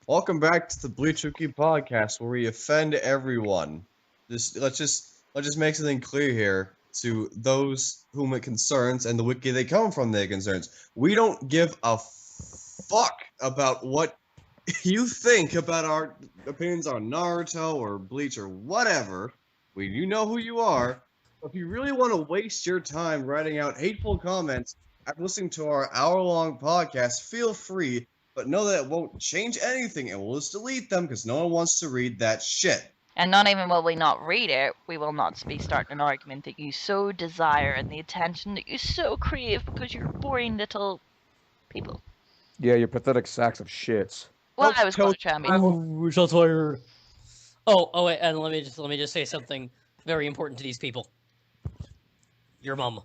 Welcome back to the Bleach Wiki podcast, where we offend everyone. Let's just make something clear here to those whom it concerns and the wiki they come from that it concerns. We don't give a fuck about what you think about our opinions on Naruto or Bleach or whatever. You know who you are. If you really want to waste your time writing out hateful comments after listening to our hour-long podcast, feel free. But know that it won't change anything, and we'll just delete them because no one wants to read that shit. And not even will we not read it, we will not be starting an argument that you so desire and the attention that you so crave because you're boring little people. Yeah, you pathetic sacks of shits. Well, I was going to try and be. We're so tired. Oh wait, and let me just say something very important to these people. Your mom.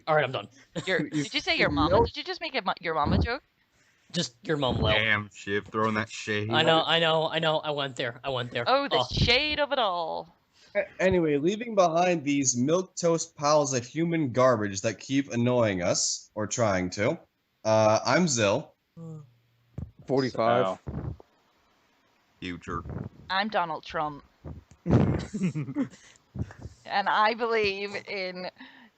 All right, I'm done. Did you say your mama? Did you just make your mama joke? Just your mom, Lil. Damn, Shiv, throwing that shade. I know. I went there. Oh, the shade of it all. Anyway, leaving behind these milquetoast piles of human garbage that keep annoying us, or trying to, I'm Zill. 45. Future. I'm Donald Trump. And I believe in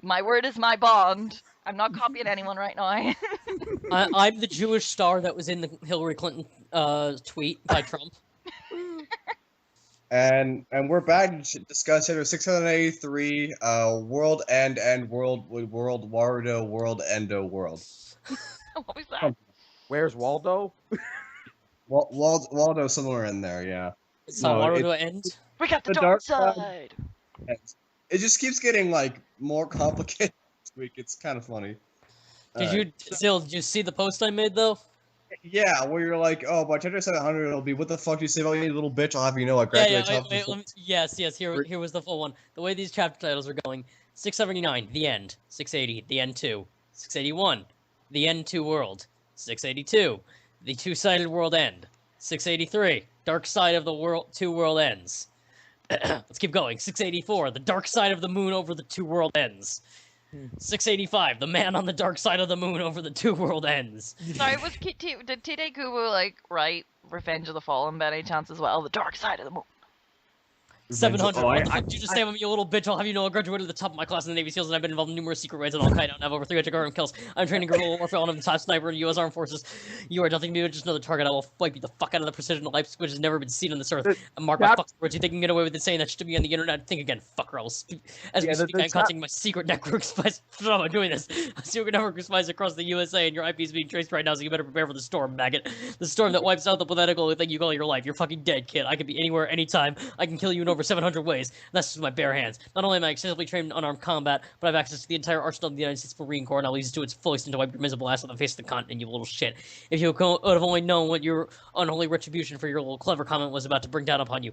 my word is my bond. I'm not copying anyone right now. I'm the Jewish star that was in the Hillary Clinton tweet by Trump. And we're back to discuss Chapter 683, World End and World Wardo, World Endo, World. What was that? Where's Waldo? Waldo somewhere in there, yeah. It's not Naruto end. We got the dark side. It just keeps getting like more complicated this week. It's kind of funny. Did you see the post I made though? Yeah, where you're like, oh, by chapter 700 it'll be, what the fuck do you say about me, little bitch? I'll have you know I graduated. Yes. Here was the full one. The way these chapter titles are going: 679, the end. 680, the end 2. 681, the end 2 world. 682, the two-sided world end. 683, dark side of the world 2 world ends. Let's keep going. 684, the dark side of the moon over the 2 world ends. 685, the man on the dark side of the moon over the 2 world ends. Sorry, did Tite Kubo write Revenge of the Fallen by any chance as well? The dark side of the moon. 700. What the fuck did you just say about me, you little bitch? I'll have you know I graduated at the top of my class in the Navy SEALs and I've been involved in numerous secret raids on Al-Qaeda and have over 300 guerrilla kills. I'm training guerrilla warfare on the top sniper in the U.S. Armed Forces. You are nothing new, just another target. I will wipe you the fuck out of the precision of life which has never been seen on this earth. And mark my fucking words. You think you can get away with it saying that shit to me on the internet? Think again, fucker. I will speak. As we speak, I'm contacting my secret network spies. I'm doing this. A secret network of spies across the USA and your IP is being traced right now, so you better prepare for the storm, maggot. The storm that wipes out the pathetical thing you call your life. You're fucking dead, kid. I could be anywhere, anytime. I can kill you in over 700 ways. And that's just my bare hands. Not only am I extensively trained in unarmed combat, but I have access to the entire arsenal of the United States Marine Corps, and I'll use it to its fullest to wipe your miserable ass on the face of the continent, you little shit. If you would have only known what your unholy retribution for your little clever comment was about to bring down upon you,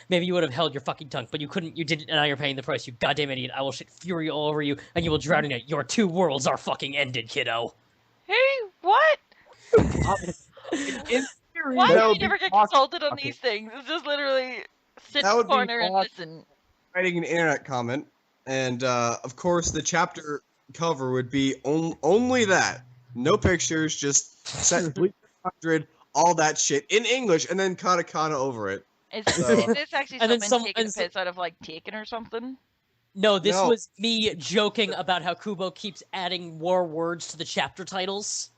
maybe you would have held your fucking tongue, but you couldn't, you didn't, and now you're paying the price, you goddamn idiot. I will shit fury all over you, and you will drown in it. Your 2 worlds are fucking ended, kiddo. Hey, what? Why do you never get consulted on these things? It's just literally sit in the corner and listen. Writing an internet comment, and of course the chapter cover would be only that. No pictures, just set 100, all that shit in English, and then katakana over it. Is this actually something taking the piss out of like Taken or something? No, this was me joking about how Kubo keeps adding more words to the chapter titles.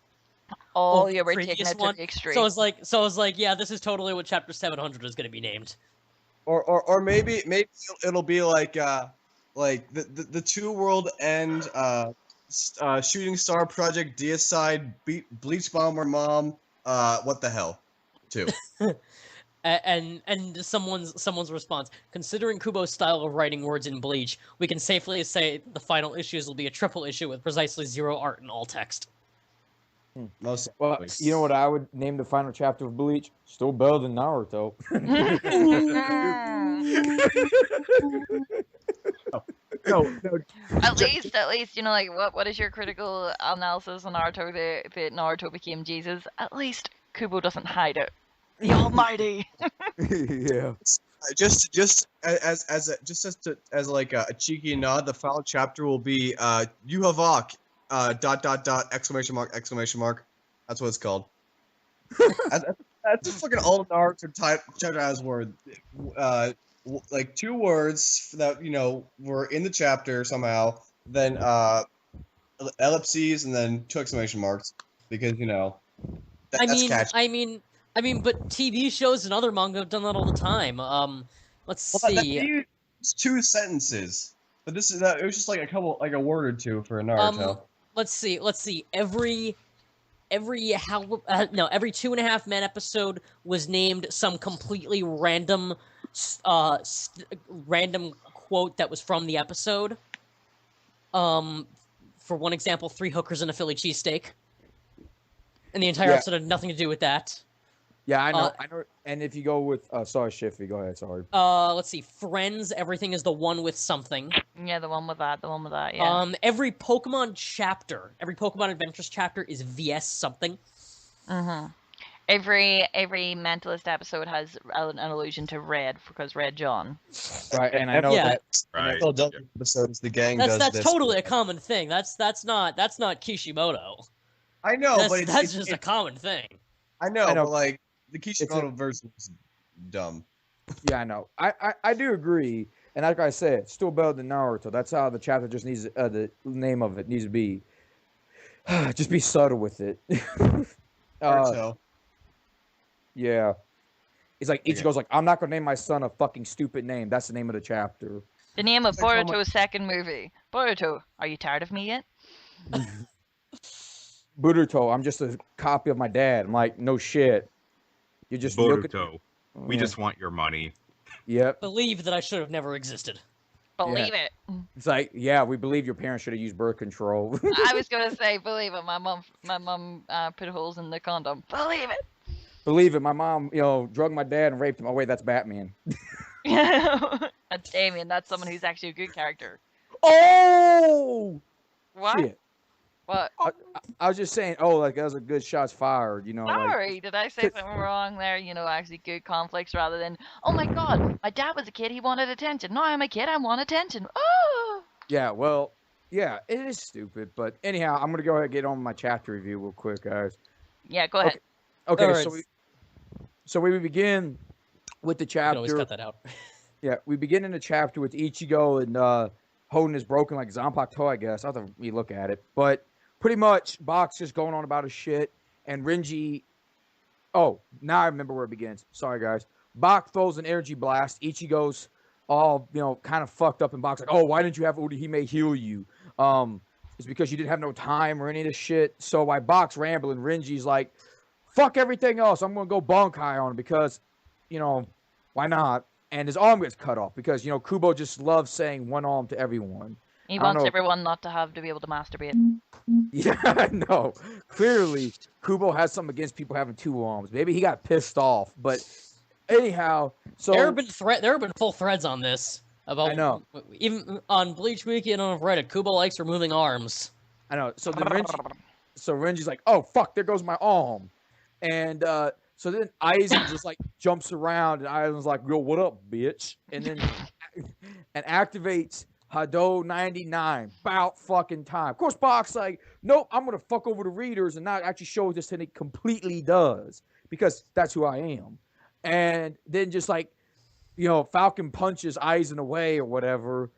Oh, yeah, we're taking it to the extreme. So I was like, yeah, this is totally what chapter 700 is going to be named. Or maybe it'll be like the 2 world end shooting star project deicide Bleach Bomber Mom what the hell 2. and someone's response, considering Kubo's style of writing words in Bleach, we can safely say the final issues will be a triple issue with precisely 0 art in all text. Well, you know what I would name the final chapter of Bleach? Still better than Naruto. No. At least, you know, like, what is your critical analysis on Naruto that Naruto became Jesus? At least Kubo doesn't hide it. The Almighty. Yeah. Just as like a cheeky nod, the final chapter will be Yuhavak .. ! Exclamation mark. That's what it's called. That's a fucking all Naruto type chapter word. Like 2 words that were in the chapter somehow. Then ellipses and then 2 exclamation marks because that's catchy. I mean, but TV shows and other manga have done that all the time. Let's see. It's 2 sentences, but this is it was just like a word or 2 for Naruto. Let's see. Every 2.5 Men episode was named some completely random random quote that was from the episode. For one example, 3 hookers and a Philly cheesesteak. And the entire episode had nothing to do with that. Yeah, I know. And if you go with sorry, Shiffy, go ahead. Sorry. Let's see. Friends, everything is the one with something. Yeah, the one with that. Yeah. Every Pokemon Adventures chapter is VS something. Mm-hmm. Every Mentalist episode has an allusion to Red because Red John. Right, and I know that. Right. Episodes the gang That's totally a common thing. That's not Kishimoto. I know, but that's just a common thing. I know, but like the Kishimoto version is dumb. Yeah, I know. I do agree, and like I said, still better than Naruto. That's how the chapter just needs the name of it needs to be. Just be subtle with it. Yeah. It's like Ichigo's like, I'm not gonna name my son a fucking stupid name. That's the name of the chapter. The name of Boruto's second movie. Boruto, are you tired of me yet? Boruto, I'm just a copy of my dad. I'm like, no shit. You're just Boruto. We just want your money. Yep. Believe that I should have never existed. Believe it. It's like, yeah, we believe your parents should have used birth control. I was gonna say, believe it. My mom put holes in the condom. Believe it. Believe it. My mom, drugged my dad and raped him. Oh wait, that's Batman. That's Damien. That's someone who's actually a good character. Oh. What? Shit. What? I was just saying. Oh, like that was a good shots fired. Sorry, did I say something wrong there? Actually good conflicts rather than, oh my god, my dad was a kid, he wanted attention. Now I'm a kid, I want attention. Oh! Yeah, well, yeah, it is stupid. But anyhow, I'm going to go ahead and get on my chapter review real quick, guys. Yeah, go ahead. Okay, Right. so we begin with the chapter. You can always cut that out. Yeah, we begin in the chapter with Ichigo and holding his broken, like, Zanpakuto, I guess. I have to relook at it. But pretty much, Box just going on about his shit, and Renji... Oh, now I remember where it begins. Sorry, guys. Bach throws an energy blast. Ichigo's all, kind of fucked up, and Bach's like, oh, why didn't you have Urahime heal you? It's because you didn't have no time or any of this shit. So while Bach's rambling, Renji's like, fuck everything else. I'm going to go Bankai on him because, why not? And his arm gets cut off because, Kubo just loves saying one arm to everyone. He wants everyone not to be able to masturbate. Yeah, no. Clearly, Kubo has something against people having 2 arms. Maybe he got pissed off. But anyhow, so... There have been full threads on this. I know. Even on Bleach Wiki and on Reddit, Kubo likes removing arms. I know. So Renji's like, oh, fuck, there goes my arm. And so then Aizen just like jumps around, and Aizen's like, yo, what up, bitch? And then and activates Hado 99 about fucking time. Of course, Bach's like, nope, I'm gonna fuck over the readers and not actually show this, and it completely does because that's who I am. And then just like, Falcon punches Aizen away or whatever,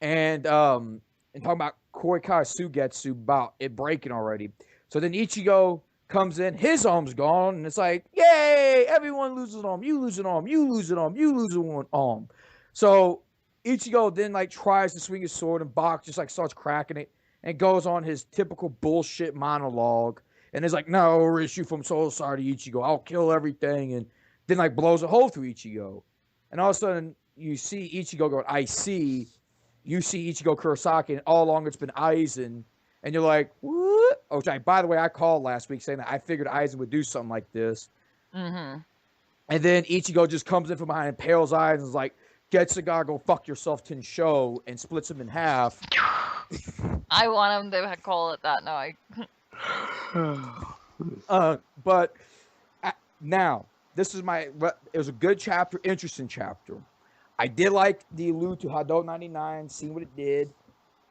and talking about Koikai Sugetsu about it breaking already. So then Ichigo comes in, his arm's gone, and it's like, yay, everyone loses an arm, you lose an arm, you lose an arm, you lose one arm. So Ichigo then like tries to swing his sword, and Bach just like starts cracking it and goes on his typical bullshit monologue, and is like, no, Rishu from Soul Side to Ichigo, I'll kill everything, and then like blows a hole through Ichigo. And all of a sudden you see Ichigo going, I see. You see Ichigo Kurosaki, and all along it's been Aizen. And you're like, what? Oh, by the way, I called last week saying that I figured Aizen would do something like this. Mm-hmm. And then Ichigo just comes in from behind and pales Aizen and is like, Getsuga, go fuck yourself, Tensho, and splits him in half. I want him to call it that now. But now, this is it was a good chapter, interesting chapter. I did like the allude to Hado 99, seeing what it did.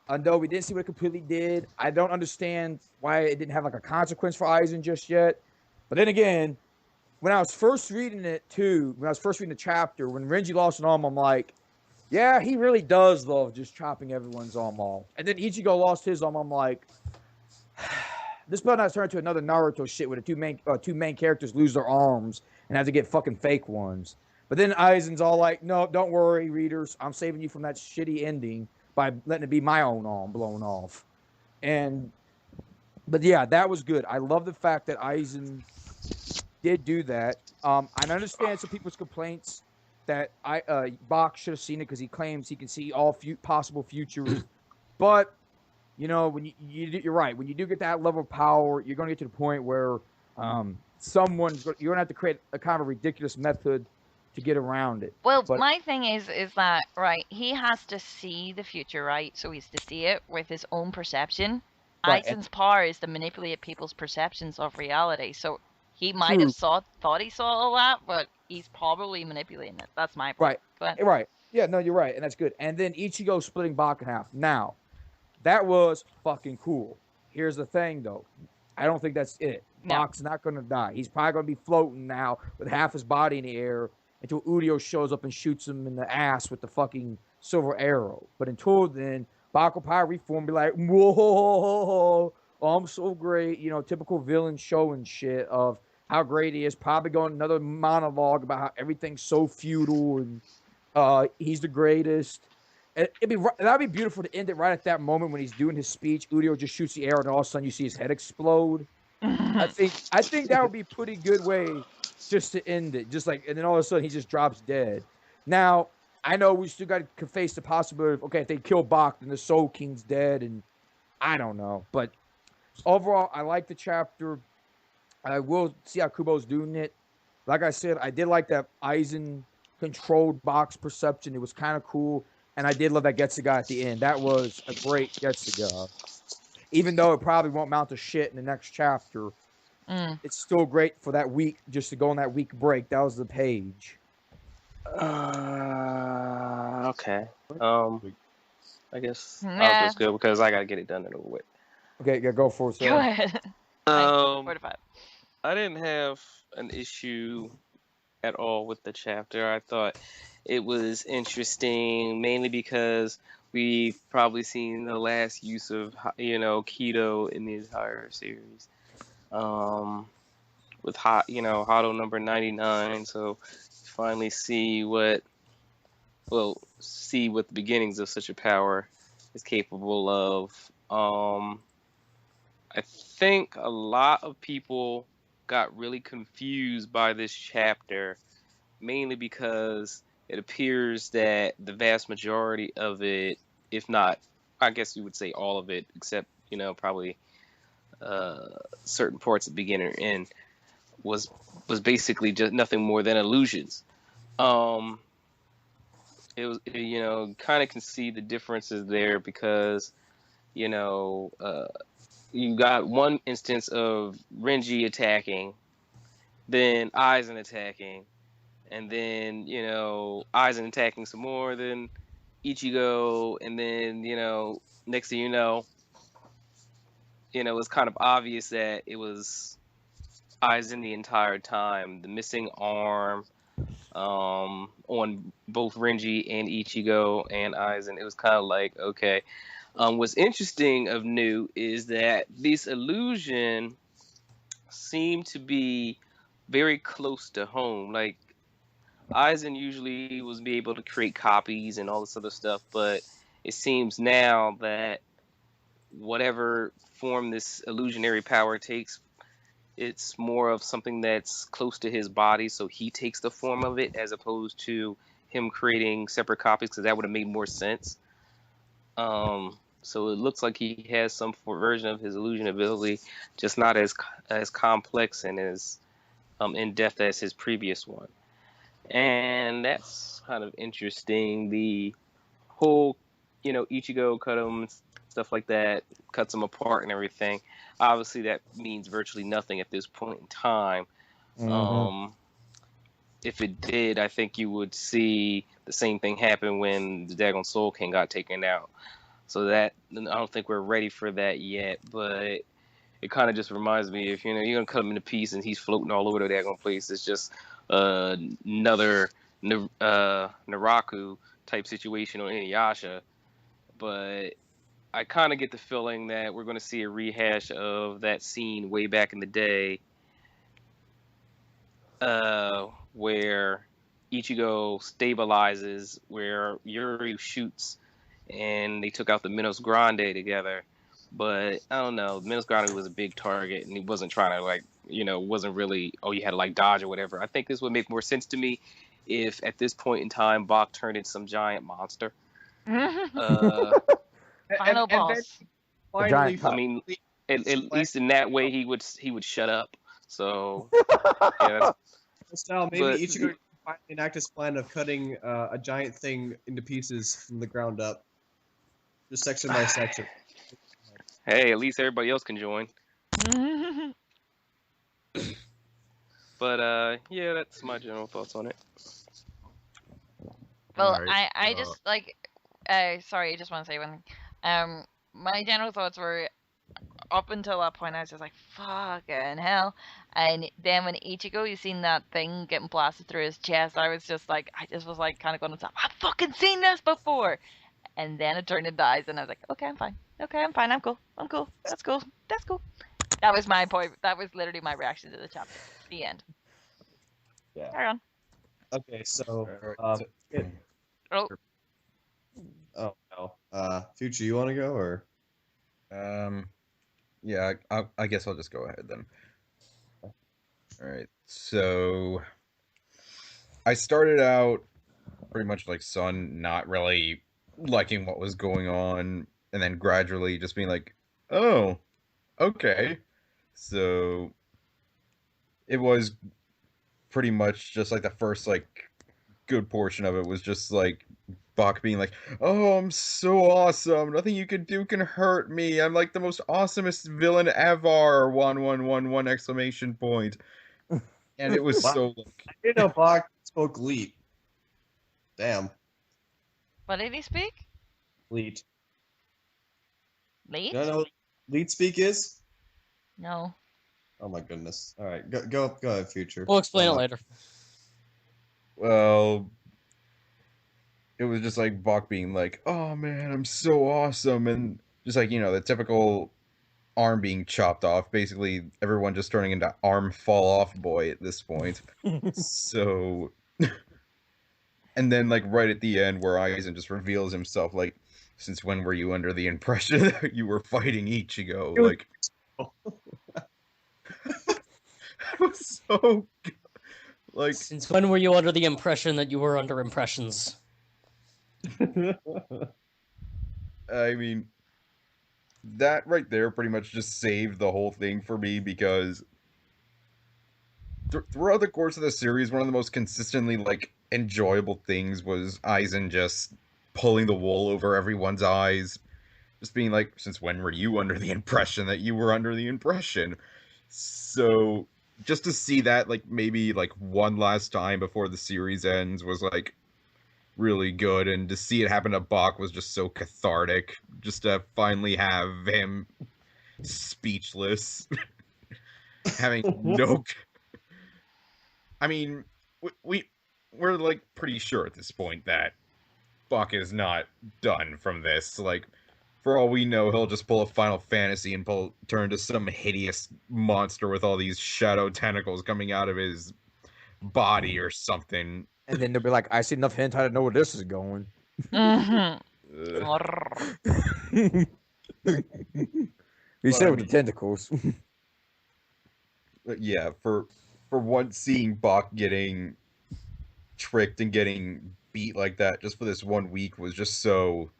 Though we didn't see what it completely did. I don't understand why it didn't have like a consequence for Aizen just yet. But then again, when I was first reading it too, when I was first reading the chapter, when Renji lost an arm, I'm like, yeah, he really does love just chopping everyone's arm off. And then Ichigo lost his arm. I'm like, this better not turn into another Naruto shit where the two main characters lose their arms and have to get fucking fake ones. But then Aizen's all like, no, don't worry, readers. I'm saving you from that shitty ending by letting it be my own arm blown off. But yeah, that was good. I love the fact that Aizen did do that. I understand some people's complaints that Bach should have seen it because he claims he can see all possible futures. But when you're right. When you do get that level of power, you're going to get to the point where you're going to have to create a kind of ridiculous method to get around it. Well, my thing is that, right, he has to see the future, right? So he's to see it with his own perception. Right. Aizen's power is to manipulate people's perceptions of reality. So he might have thought he saw all that, but he's probably manipulating it. That's my point. Right. Yeah, no, you're right, and that's good. And then Ichigo splitting Bach in half. Now, that was fucking cool. Here's the thing, though. I don't think that's it. No. Bach's not going to die. He's probably going to be floating now with half his body in the air until Udio shows up and shoots him in the ass with the fucking silver arrow. But until then, Bach will probably reform and be like, whoa, I'm so great. Typical villain show and shit of how great he is. Probably going another monologue about how everything's so feudal and he's the greatest. That'd be beautiful to end it right at that moment when he's doing his speech. Udio just shoots the arrow, and all of a sudden you see his head explode. I think that would be a pretty good way just to end it. And then all of a sudden he just drops dead. Now, I know we still got to face the possibility of, okay, if they kill Bach, then the Soul King's dead, and I don't know. But overall, I like the chapter. I will see how Kubo's doing it. Like I said, I did like that Aizen controlled Bach's perception. It was kind of cool. And I did love that Getsuga at the end. That was a great Getsuga. Even though it probably won't mount to shit in the next chapter, it's still great for that week, just to go on that week break. That was the page. Okay. I guess I'll just go because I got to get it done and over with. Okay, go for it, sir. Go ahead. 4 to 5. I didn't have an issue at all with the chapter. I thought it was interesting, mainly because we've probably seen the last use of Kido in the entire series, with Hado number 99. So finally see what the beginnings of such a power is capable of. I think a lot of people got really confused by this chapter, mainly because it appears that the vast majority of it, if not, I guess you would say all of it, except, probably certain parts at the beginning or end, was basically just nothing more than illusions. It was, kind of can see the differences there because, you got one instance of Renji attacking, then Aizen attacking, and then, Aizen attacking some more, then Ichigo, and then, next thing it's kind of obvious that it was Aizen the entire time. The missing arm on both Renji and Ichigo and Aizen, it was kind of like, okay. What's interesting of new is that these illusions seem to be very close to home. Like, Aizen usually was be able to create copies and all this other stuff, but it seems now that whatever form this illusionary power takes, it's more of something that's close to his body, so he takes the form of it as opposed to him creating separate copies, because that would have made more sense. So it looks like he has some version of his illusion ability, just not as complex and as in depth as his previous one. And that's kind of interesting. The whole, Ichigo cut him, stuff like that, cuts him apart and everything. Obviously, that means virtually nothing at this point in time. Mm-hmm. If it did, I think you would see the same thing happen when the Dagon Soul King got taken out. So that, I don't think we're ready for that yet. But it kind of just reminds me if you're gonna cut him into pieces and he's floating all over the daggone place. It's just another Naraku type situation on Inuyasha, but I kind of get the feeling that we're going to see a rehash of that scene way back in the day, where Ichigo stabilizes, where Yuri shoots, and they took out the Minos Grande together. But I don't know, Minos Grande was a big target, and he wasn't trying to wasn't really, oh, you had to like dodge or whatever. I think this would make more sense to me if at this point in time Bach turned into some giant monster. Final boss. Then A giant finally, I mean, at least in that way he would shut up. So yeah, style, maybe but- Ichigo can finally enact his plan of cutting a giant thing into pieces from the ground up, just section by section. hey, at least everybody else can join. But yeah, that's my general thoughts on it. Well, Alright, I just like, sorry, I just want to say one thing. My general thoughts were up until that point, I was just like, fucking hell. And then when Ichigo, you seen that thing getting blasted through his chest, I just was like, kind of going to stop. I've fucking seen this before. And then it turned into eyes, and I was like, okay, I'm fine. Okay, I'm fine. I'm cool. I'm cool. That's cool. That's cool. That was my point. That was literally my reaction to the chapter. The end. Yeah. Carry on. Okay, so Oh, oh no, Future, you want to go or? Yeah, I guess I'll just go ahead then. All right, so I started out pretty much like Sun, not really liking what was going on, and then gradually just being like, oh, okay. So it was pretty much just like the first like good portion of it was just like Bach being like, oh, I'm so awesome. Nothing you can do can hurt me. I'm like the most awesomest villain ever. 1111 exclamation point. And it was Wow. so like, I didn't know Bach spoke Leet. Damn, what did he speak? Leet. Late? You don't know what Leet speak is? No. Oh my goodness. All right, go ahead, Future. We'll explain it later. well, it was just like Bach being like, oh man, I'm so awesome. And just like, the typical arm being chopped off. Basically, everyone just turning into arm fall off boy at this point. So, and then like right at the end where Aizen just reveals himself, like, since when were you under the impression that you were fighting Ichigo? Like, it was so good. Like, Since when were you under the impression that you were under impressions? I mean, that right there pretty much just saved the whole thing for me because throughout the course of the series, one of the most consistently like enjoyable things was Aizen just pulling the wool over everyone's eyes, just being like, since when were you under the impression that you were under the impression? So just to see that like maybe like one last time before the series ends was like really good, and to see it happen to Bach was just so cathartic. Just to finally have him speechless, having no. I mean, we're like pretty sure at this point that Bach is not done from this. Like, for all we know, he'll just pull a Final Fantasy and turn into some hideous monster with all these shadow tentacles coming out of his body or something. And then they'll be like, I see enough hentai to know where this is going. Mhm. He said with the tentacles. But yeah, for once seeing Bach getting tricked and getting beat like that just for this 1 week was just so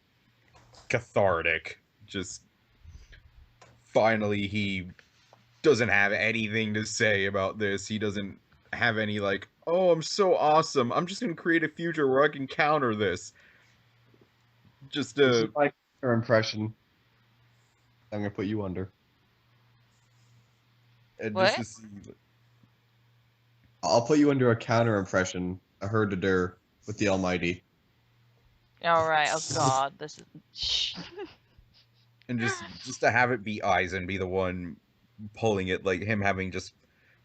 cathartic. Just finally he doesn't have anything to say about this. He doesn't have any like, oh, I'm so awesome. I'm just gonna create a future where I can counter this. Just This is my impression. I'm gonna put you under. and What? just to see, I'll put you under a counter impression. I heard the dir with the Almighty. All right. Oh God, this is. Shh. and just to have it be Aizen be the one pulling it, like him having just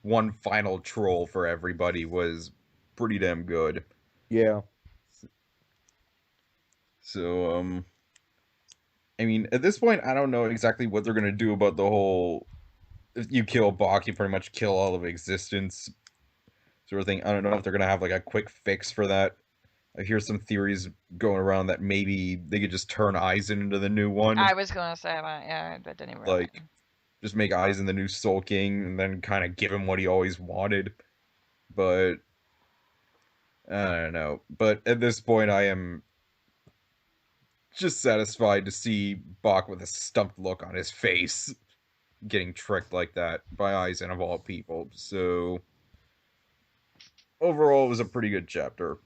one final troll for everybody was pretty damn good. Yeah. So, I mean, at this point, I don't know exactly what they're gonna do about the whole if you kill Bach, you pretty much kill all of existence sort of thing. I don't know if they're gonna have like a quick fix for that. I hear some theories going around that maybe they could just turn Aizen into the new one. I was gonna say that, yeah, that didn't even Like, happen. just make Aizen the new Soul King and then kind of give him what he always wanted. But I don't know. But at this point, I am just satisfied to see Bach with a stumped look on his face getting tricked like that by Aizen of all people. So overall, it was a pretty good chapter.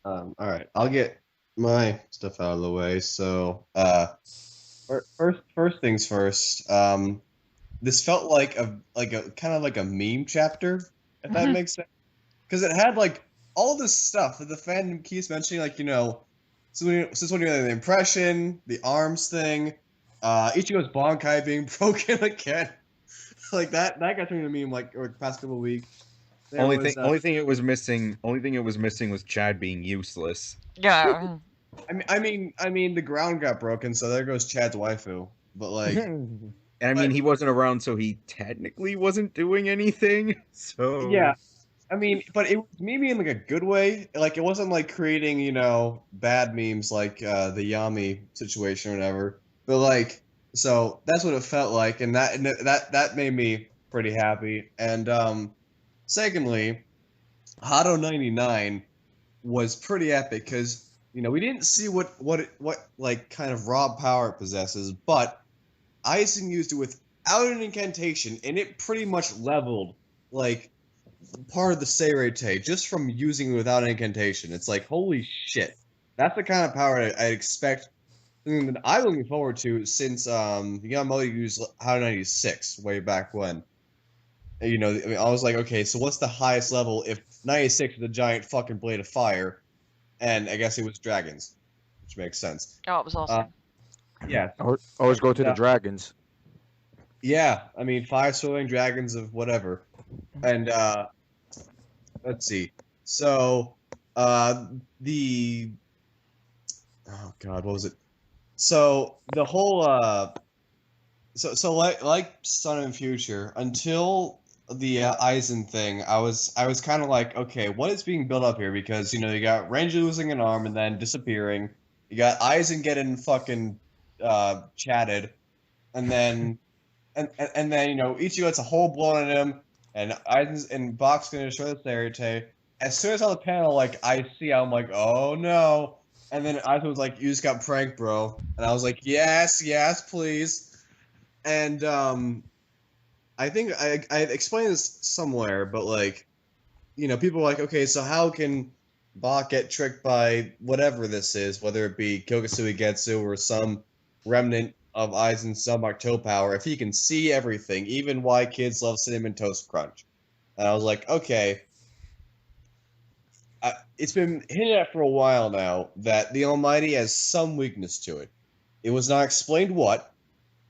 All right, I'll get my stuff out of the way. So, first things first. This felt like a kind of like a meme chapter, if that makes sense, because it had like all this stuff that the fandom keeps mentioning, like since when you're the impression, the arms thing, Ichigo's Bankai being broken again, like that got turned into a meme like over the past couple of weeks. Only thing it was missing was Chad being useless. Yeah. I mean, the ground got broken, so there goes Chad's waifu. But like, And I mean, he wasn't around, so he technically wasn't doing anything. So yeah, I mean, but it was maybe in like a good way. Like, it wasn't like creating, bad memes like the Yami situation or whatever. But like, so that's what it felt like, and that made me pretty happy. And secondly, Hado 99 was pretty epic because we didn't see what like kind of raw power it possesses, but Aizen used it without an incantation, and it pretty much leveled like part of the Seirete just from using it without an incantation. It's like, holy shit, that's the kind of power I'd expect. Something that I'm looking forward to since Yamamoto used Hado 96 way back when. I mean, I was like, okay, so what's the highest level if 96 is a giant fucking blade of fire? And I guess it was dragons, which makes sense. Oh, it was awesome. Yeah. Always go to the dragons. Yeah, I mean, 5 swirling dragons of whatever. And, let's see. So, the... Oh, God, what was it? So, the whole, So like Sun and Future, until the Aizen thing, I was kind of like, okay, what is being built up here? Because you got Renji losing an arm and then disappearing. You got Aizen getting fucking chatted, and then and then Ichigo gets a hole blown at him, and Aizen's and Bach's gonna destroy the Seirete. As soon as I saw the panel, like I'm like, oh no. And then Aizen was like, you just got pranked, bro. And I was like, yes, please. And I think I explained this somewhere, but like, people are like, okay, so how can Bach get tricked by whatever this is, whether it be Kyokasui Getsu or some remnant of Aizen's sub-Octo power, if he can see everything, even why kids love Cinnamon Toast Crunch? And I was like, okay. It's been hinted at for a while now that the Almighty has some weakness to it. It was not explained what,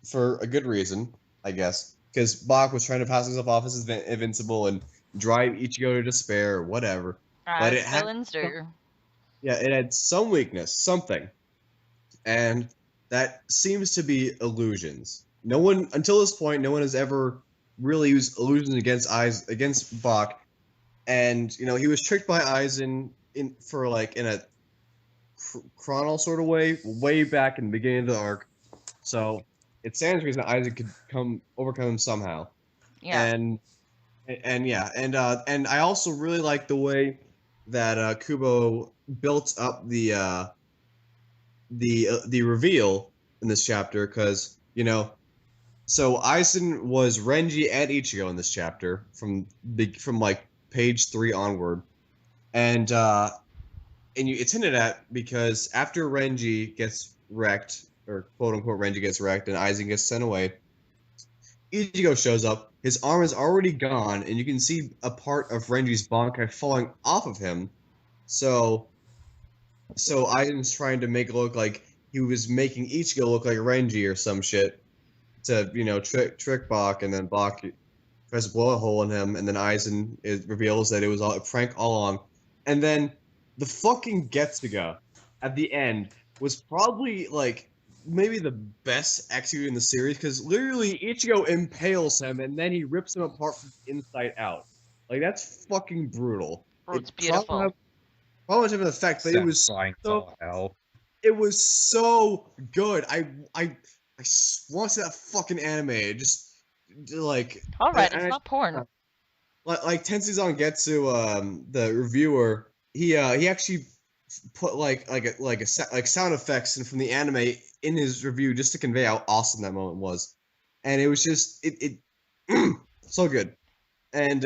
for a good reason, I guess, because Bach was trying to pass himself off as invincible and drive Ichigo to despair or whatever. But it had, villains do. yeah, it had some weakness, something, and that seems to be illusions. No one, until this point, no one has ever really used illusions against Bach, and he was tricked by Aizen in a chronal sort of way back in the beginning of the arc. So it stands to reason that Isaac could overcome him somehow. Yeah. And I also really like the way that Kubo built up the reveal in this chapter, because so Aizen was Renji and Ichigo in this chapter from like page 3 onward, and it's hinted at because after Renji gets wrecked, or quote unquote Renji gets wrecked, and Aizen gets sent away, Ichigo shows up. His arm is already gone, and you can see a part of Renji's Bankai falling off of him. So Aizen's trying to make it look like he was making Ichigo look like Renji or some shit to trick Bach, and then Bach tries to blow a hole in him, and then Aizen reveals that it was all a prank all along, and then the fucking Getsuga at the end was probably like maybe the best executed in the series, because literally Ichigo impales him and then he rips him apart from the inside out. Like, that's fucking brutal. Oh, it's beautiful. Probably much of an effect, but it was Satisfying as all hell. it was so good. I want to see that fucking anime. Just like All right, and it's not porn. like Tensei Zangetsu, the reviewer, he actually put like sound effects and from the anime in his review just to convey how awesome that moment was, and it was just it so good. And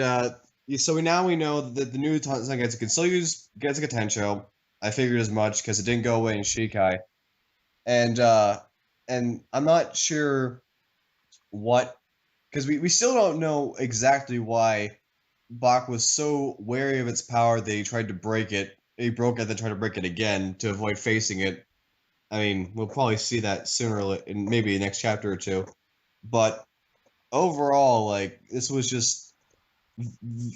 so we know that the new Zangetsu can still use Getsuga Tensho. I figured as much because it didn't go away in Shikai, and I'm not sure what, because we still don't know exactly why Bach was so wary of its power that he tried to break it. He broke it, then tried to break it again to avoid facing it. I mean, we'll probably see that sooner in maybe the next chapter or two. But overall, like, this was just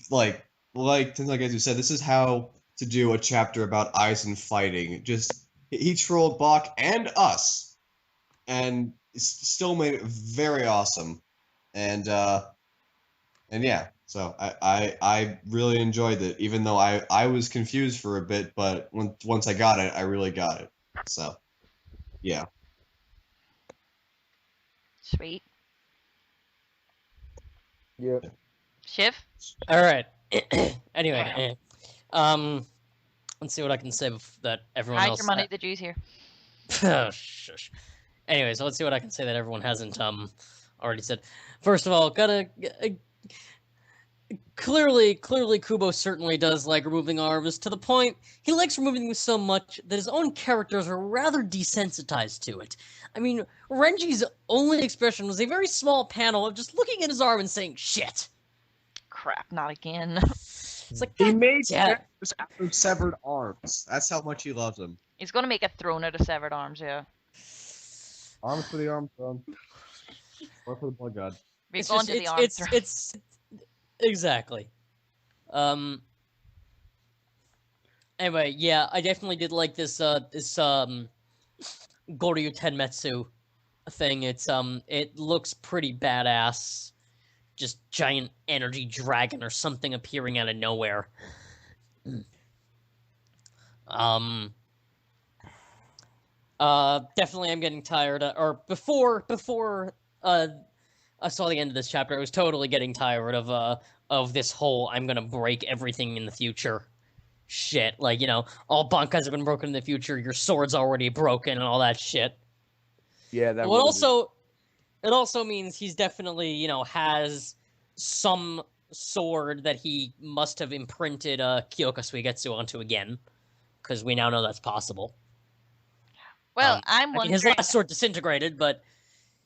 like as you said, this is how to do a chapter about Aizen fighting. Just he trolled Bach and us, and still made it very awesome. And yeah, so I really enjoyed it, even though I was confused for a bit, but once I got it, I really got it. So yeah. Sweet. Yep. Shiv? All right. Anyway, let's see what I can say that everyone Hide else. your money, the Jews here. Oh, shush. Anyway, so let's see what I can say that everyone hasn't already said. First of all, clearly Kubo certainly does like removing arms, to the point he likes removing them so much that his own characters are rather desensitized to it. I mean, Renji's only expression was a very small panel of just looking at his arm and saying, shit. Crap, not again. It's like, He God made damn it. characters out of severed arms. That's how much he loves them. He's gonna make a throne out of severed arms, yeah. Arms for the arm throne. Or for the blood god. We're It's going just, to the arm throne. it's exactly. Anyway, yeah, I definitely did like this Goryu Tenmetsu thing. It looks pretty badass. Just giant energy dragon or something appearing out of nowhere. Definitely I'm getting tired or before I saw the end of this chapter, I was totally getting tired of this whole I'm gonna break everything in the future shit. Like, all Bankais have been broken in the future, your sword's already broken and all that shit. Yeah, that Well, it also means he's definitely, has some sword that he must have imprinted Kyoka Suigetsu onto again, because we now know that's possible. Well, I'm I mean, wondering. his last sword disintegrated, but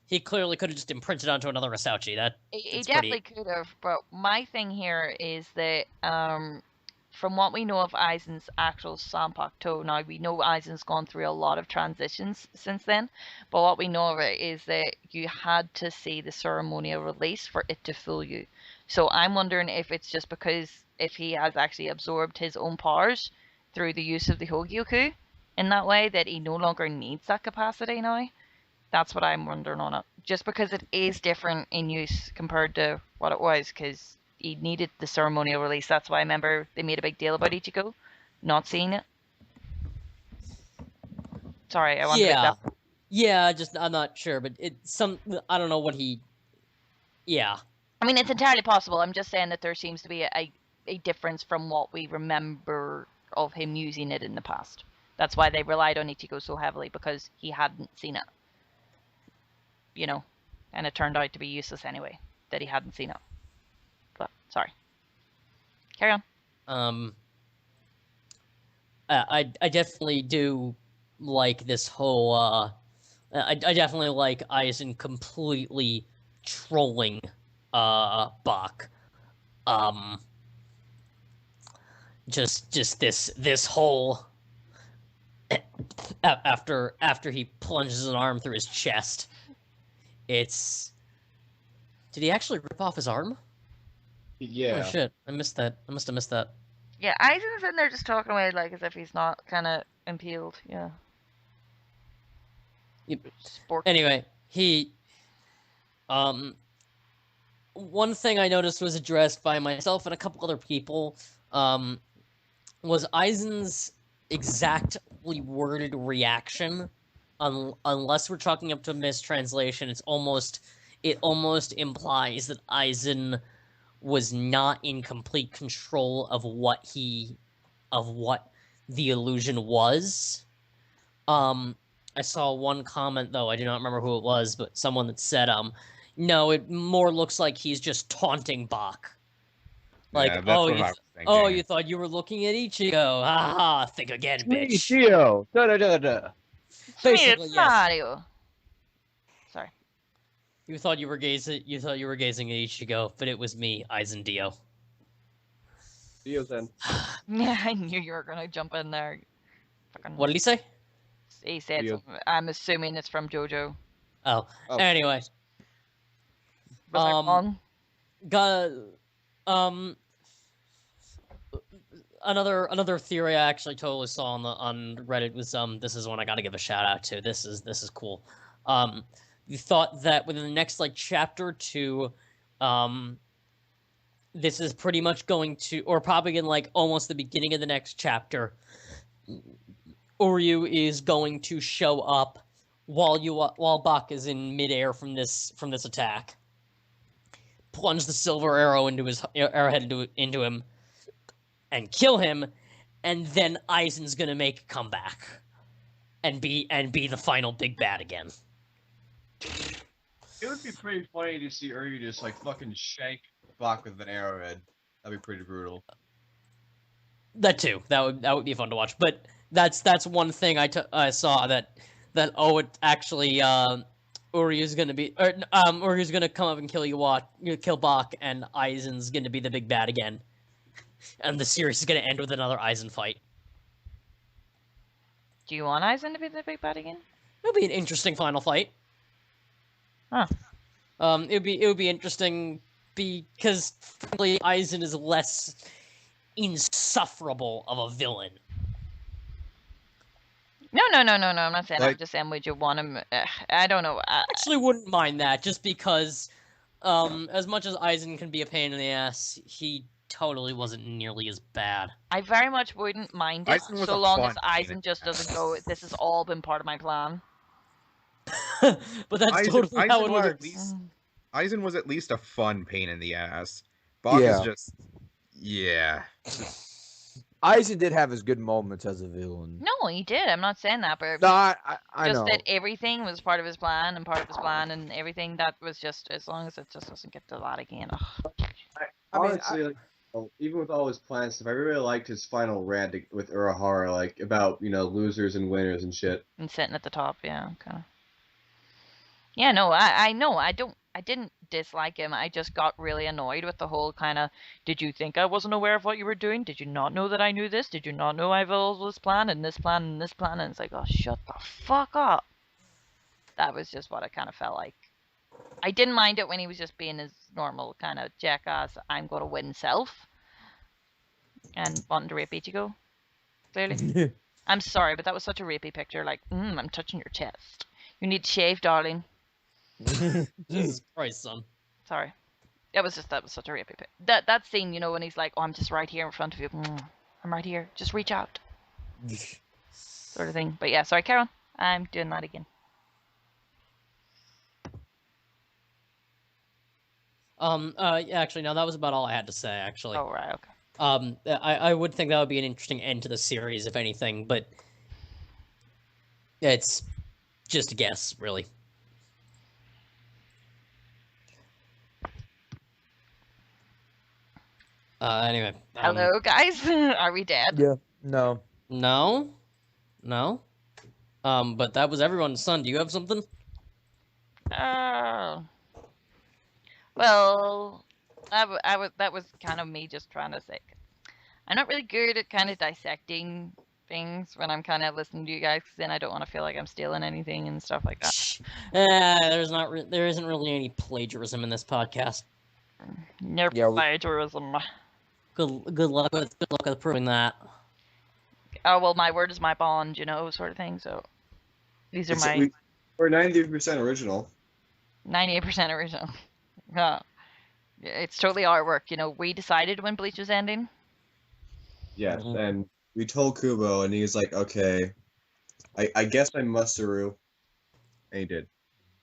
he clearly could have just imprinted onto another Asauchi. He definitely could have, but my thing here is that from what we know of Aizen's actual Sanpakuto, now we know Aizen's gone through a lot of transitions since then, but what we know of it is that you had to see the ceremonial release for it to fool you. So I'm wondering if it's just because if he has actually absorbed his own powers through the use of the Hogyoku in that way, that he no longer needs that capacity now. That's what I'm wondering on it. Just because it is different in use compared to what it was, because he needed the ceremonial release. That's why I remember they made a big deal about Ichigo not seeing it. Sorry, I wanted to make that. Yeah, I'm not sure, but I don't know what he. Yeah. I mean, it's entirely possible. I'm just saying that there seems to be a difference from what we remember of him using it in the past. That's why they relied on Ichigo so heavily, because he hadn't seen it. And it turned out to be useless anyway, that he hadn't seen it. But, sorry. Carry on. I definitely do like this whole, I definitely like Aizen completely trolling, Bach. Just this whole, after he plunges an arm through his chest. it's... Did he actually rip off his arm? Yeah. Oh shit, I missed that. I must have missed that. Yeah, Aizen's in there just talking away like as if he's not kind of impaled. Yeah. Yep. Sport. Anyway, one thing I noticed was addressed by myself and a couple other people, was Aizen's exactly worded reaction. Unless we're chalking up to a mistranslation, it almost implies that Aizen was not in complete control of what the illusion was. I saw one comment, though, I do not remember who it was, but someone that said, no, it more looks like he's just taunting Bach. Like, Yeah, that's oh, what I was thinking. oh, you thought you were looking at Ichigo. Haha, think again, bitch. Ichigo. Da da da da. Basically, it's yes. Mario. Sorry. You thought you were gazing at Ichigo, but it was me, Aizen Dio. Dio's in. Yeah, I knew you were gonna jump in there. Fucking... What did he say? He said Dio. something. I'm assuming it's from JoJo. Oh. Oh. Anyway. Was I wrong? Got another theory I actually totally saw on Reddit was this is one I gotta give a shout out to. This is cool. You thought that within the next chapter or two, this is pretty much going to, or probably in almost the beginning of the next chapter, Uryu is going to show up while Bach is in midair from this attack. Plunge the silver arrow into his arrowhead into him, and kill him, and then Aizen's gonna make a comeback, and be the final big bad again. It would be pretty funny to see Uryu just fucking shank Bach with an arrowhead. That'd be pretty brutal. That too. That would be fun to watch. But that's one thing I saw that it actually Uryu's gonna be Uryu's gonna come up and kill Bach, and Aizen's gonna be the big bad again, and the series is gonna end with another Aizen fight. Do you want Aizen to be the big bad again? It'll be an interesting final fight. Huh. It would be interesting because frankly Aizen is less insufferable of a villain. No. I'm not saying. I'm just saying, would you want him? I don't know. I actually wouldn't mind that, just because, as much as Aizen can be a pain in the ass, he totally wasn't nearly as bad. I very much wouldn't mind it, Aizen was so a long fun as Aizen just doesn't go, this has all been part of my plan. But that's totally how it was works. Aizen was at least a fun pain in the ass. Bach is just... Yeah. Aizen did have his good moments as a villain. No, he did. I'm not saying that, but No, I just know. that everything was part of his plan, and everything that was just, as long as it just doesn't get to that again. Ugh. Honestly, even with all his plans stuff, I really liked his final rant with Urahara, about losers and winners and shit. And sitting at the top, yeah, kind of. Yeah, no, I know. I didn't dislike him. I just got really annoyed with the whole kind of, did you think I wasn't aware of what you were doing? Did you not know that I knew this? Did you not know I've all this plan and this plan and this plan? And it's like, oh, shut the fuck up. That was just what I kind of felt like. I didn't mind it when he was just being his normal kind of jackass, I'm going to win self. And wanting to rape Ichigo. Clearly. I'm sorry, but that was such a rapey picture. I'm touching your chest. You need to shave, darling. Jesus Christ, son. Sorry. That was such a rapey pic. That scene, when he's like, oh, I'm just right here in front of you. I'm right here. Just reach out. Sort of thing. But yeah, sorry, Karen. I'm doing that again. Actually, no, that was about all I had to say, actually. Oh, right, okay. I would think that would be an interesting end to the series, if anything, but it's just a guess, really. Anyway. Hello, guys. Are we dead? Yeah. No. No. But that was everyone's son. Do you have something? Well, that was kind of me just trying to say. I'm not really good at kind of dissecting things when I'm kind of listening to you guys, 'cause then I don't want to feel like I'm stealing anything and stuff like that. There isn't really any plagiarism in this podcast. No Yeah, plagiarism. Good luck with proving that. Oh well, my word is my bond, sort of thing. So these are my We're 90% original. 98% original. Yeah, it's totally artwork. We decided when Bleach was ending. Yes, Mhm. and we told Kubo, and he was like, "Okay, I guess I must Saru," and he did.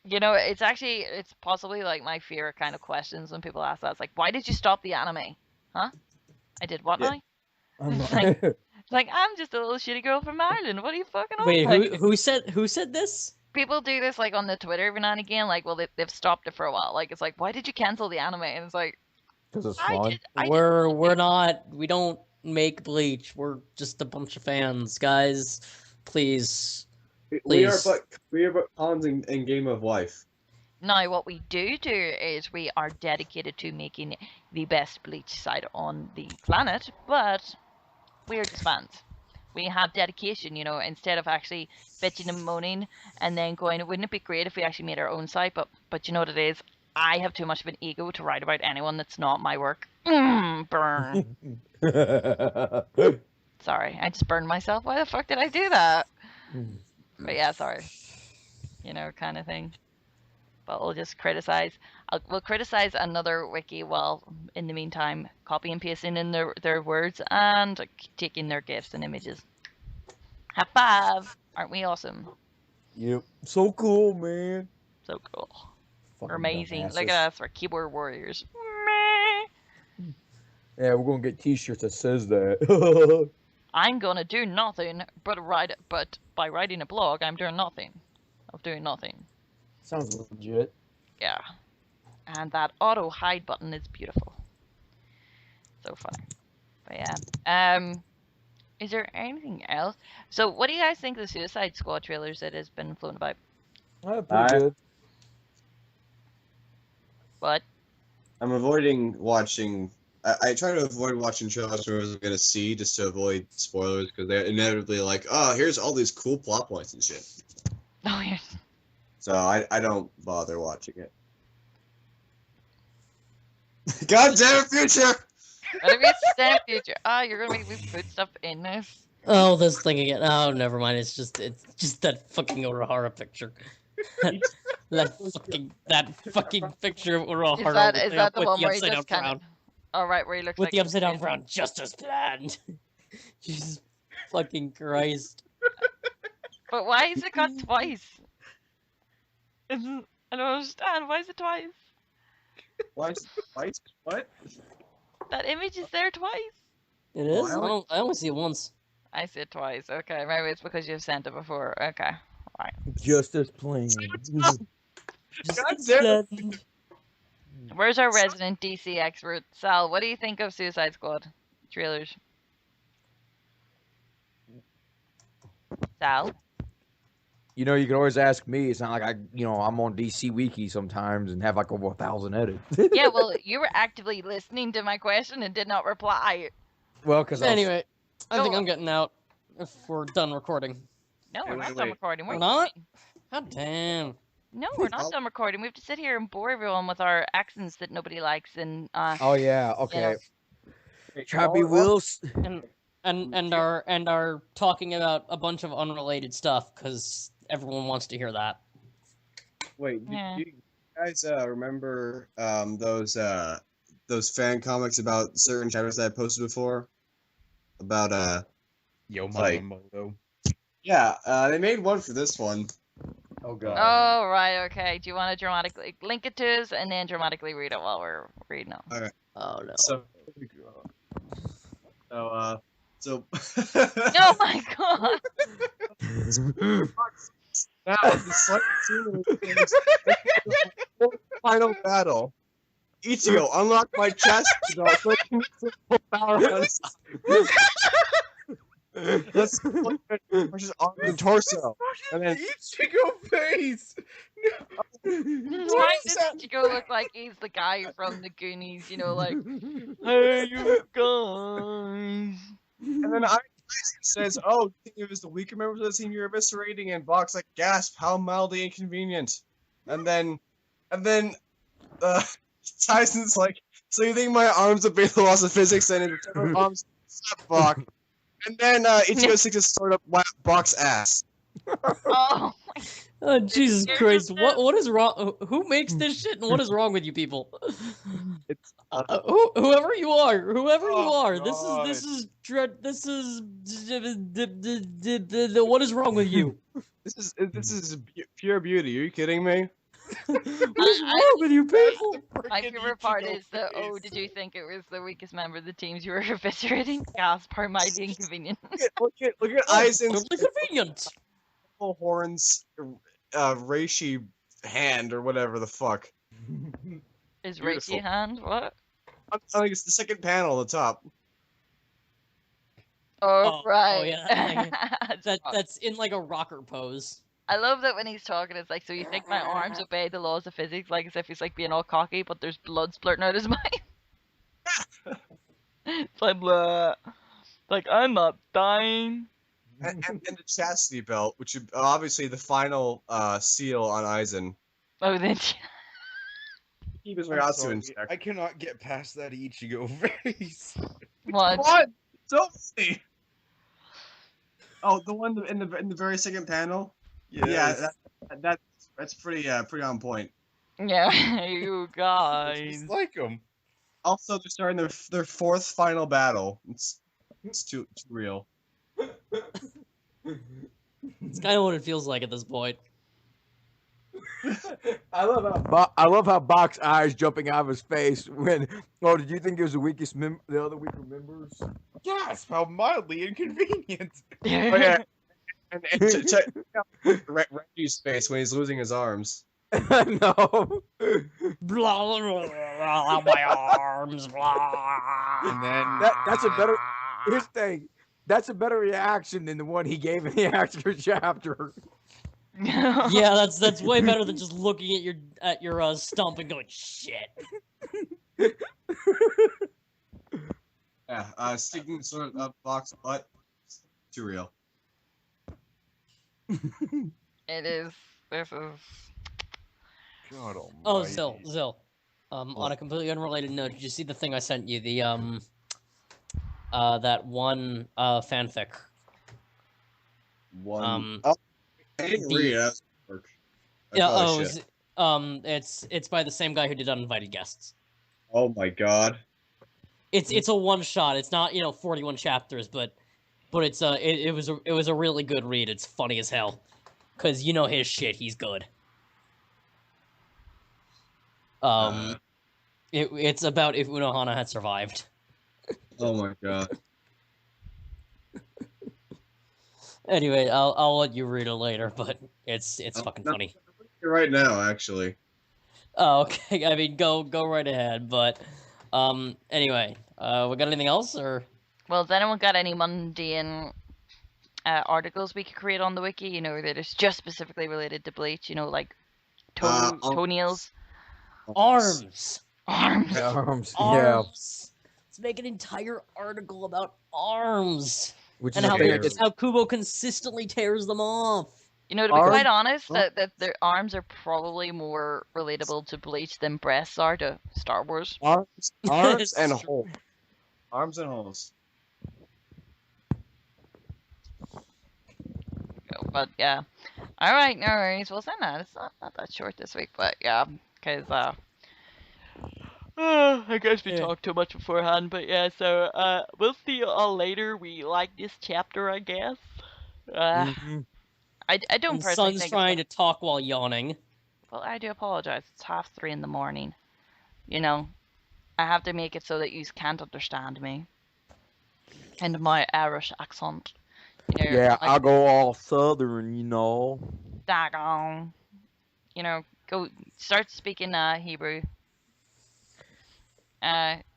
It's possibly like my fear kind of questions when people ask that. It's like, why did you stop the anime? Huh? I did what Yeah. now? It's like, I'm just a little shitty girl from Ireland. What are you fucking on? Wait, Like, who said this? people do this like on the Twitter every now and again. Like, well, they've stopped it for a while. Like, it's like, why did you cancel the anime? And it's like, because it's I fun. did. I We don't make Bleach. We're just a bunch of fans, guys. Please. We are Please. but pawns in Game of Life. Now, what we do is we are dedicated to making the best Bleach side on the planet, but we're just fans. We have dedication, instead of actually bitching and moaning and then going, wouldn't it be great if we actually made our own site? But you know what it is? I have too much of an ego to write about anyone that's not my work. Burn. Sorry, I just burned myself. Why the fuck did I do that? But yeah, sorry. Kind of thing. But we'll just criticize. We'll criticize another wiki while, in the meantime, copy and pasting in their words and taking their gifs and images. High five! Aren't we awesome? Yep. So cool, man. So cool. We're Fucking amazing. Look dumbasses. at us. We're keyboard warriors. Meh. Yeah, we're gonna get T-shirts that says that. I'm gonna do nothing but by writing a blog, I'm doing nothing. Of doing nothing. Sounds legit. Yeah. And that auto hide button is beautiful. So fun. But yeah. Is there anything else? So what do you guys think of the Suicide Squad trailers that has been flown about? Pretty good. What? I'm avoiding watching. I try to avoid watching trailers I'm gonna see just to avoid spoilers because they're inevitably like, oh, here's all these cool plot points and shit. Oh, yes. So I don't bother watching it. God damn it, future! What if it's the future? You're gonna make me put stuff in this? Oh, this thing again. Oh, never mind. It's just that fucking Urahara picture. that fucking picture of Urahara. Is that the one where he upside just down kind of? frown. Oh, right, where he looks With like the upside down frown, just as planned. Jesus fucking Christ. But why is it cut twice? I don't understand. Why is it twice? Why is it twice? What? That image is there twice. It is? Well, I only see it once. I see it twice. Okay, maybe it's because you've sent it before. Okay, right. Just as plain. Just God as damn it. planned. Where's our resident DC expert, Sal? What do you think of Suicide Squad trailers? Sal? You know, you can always ask me. It's not like I'm on DC Wiki sometimes and have like over 1,000 edits. Yeah, well, you were actively listening to my question and did not reply. Well, because Anyway, I think Go. I'm getting out if we're done recording. No, we're Wait, not wait, done wait. recording. We're not? God damn. No, we're not done recording. We have to sit here and bore everyone with our accents that nobody likes and Oh yeah, okay. Wait, Chubby all- Wills. And are talking about a bunch of unrelated stuff because everyone wants to hear that. Wait, Yeah. do you guys remember those fan comics about certain chapters that I posted before? About Yo, Like- Moto. yeah, they made one for this one. Oh god. Oh, right, okay. Do you want to dramatically link it to us and then dramatically read it while we're reading it? Oh no. So Oh my god! now the slight scene is final battle. Ichigo, unlock my chest. Powerhouse. Let's versus arm and torso. And then Ichigo face. Why does Ichigo look like he's the guy from the Goonies, like, hey, you guys. and then I says, "Oh, you think it was the weaker members of the team you're eviscerating?" And Box like, "Gasp! How mildly inconvenient." And then Tyson's like, "So you think my arms obey the laws of physics?" And his arms slap Box. And then Ichigo sticks his sword up Box ass. Oh, Oh, Jesus You're Christ! just What is wrong? Who makes this shit, and what is wrong with you people? It's Whoever you are, Oh, this is what is wrong with you? this is pure beauty. Are you kidding me? What is wrong with you people? my favorite part is the, oh, did you think it was the weakest member of the teams you were eviscerating? Gasp, how mighty inconvenient. Look at Oh, Aizen's totally convenient. horns, Reishi hand or whatever the fuck. Is Beautiful. Reishi hand? What? I think it's the second panel at the top. Oh, right. Oh yeah, That's that's in like a rocker pose. I love that when he's talking, it's like, so you think my arms obey the laws of physics, like as if he's like being all cocky, but there's blood splurting out his mouth. It's like, blah. Like, I'm not dying. And the chastity belt, which is obviously the final seal on Aizen. Oh, then He was I'm Mayatsu sorry, inspector. I cannot get past that Ichigo face. what? What? So funny. Oh, the one in the very second panel. Yes. Yeah, that's pretty on point. Yeah, you It's guys. just like him. Also, they're starting their fourth final battle. It's too real. It's kind of what it feels like at this point. I love how Box eyes jumping out of his face when. Oh, did you think it was the the other weaker members? Yes, how mildly inconvenient. Oh yeah, and check out Renji's face when he's losing his arms. No. Blah, blah, blah, my arms, blah. And then That's a better. Here's the thing. That's a better reaction than the one he gave in the after chapter. Yeah, that's way better than just looking at your stump and going shit. Yeah, sticking sort of up Box butt. Too real. It is. This is. God almighty. Oh, Zill. On a completely unrelated note, did you see the thing I sent you? The that one fanfic. One. I didn't the- read it. I Yeah. probably Oh, should. it's by the same guy who did Uninvited Guests. Oh my god. It's a one shot. It's not 41 chapters, but it's it was a really good read. It's funny as hell, cause his shit. He's good. It's about if Unohana had survived. Oh my god. Anyway, I'll let you read it later, but it's fucking No, funny. right now, actually. Oh, okay. I mean, go right ahead. But anyway, we got anything else or? Well, has anyone got any mundane articles we could create on the wiki? That is just specifically related to Bleach. Like toenails, Arms. arms. Arms. Yeah. Arms. Let's make an entire article about arms Which and is how, a big. how Kubo consistently tears them off. To be Arms? quite honest, that their arms are probably more relatable to Bleach than breasts are to Star Wars. Arms It's and true. holes. Arms and holes. But yeah. Alright, no worries. We'll send that. It's not that short this week, but yeah. Because, I guess we Yeah. talked too much beforehand, but yeah, so, we'll see you all later. We like this chapter, I guess. Mhm. I don't And personally Sun's think trying to talk while yawning. Well, I do apologize. It's 3:30 in the morning. I have to make it so that you can't understand me. And my Irish accent. Yeah, I'll go all southern, Daggone. Go start speaking Hebrew.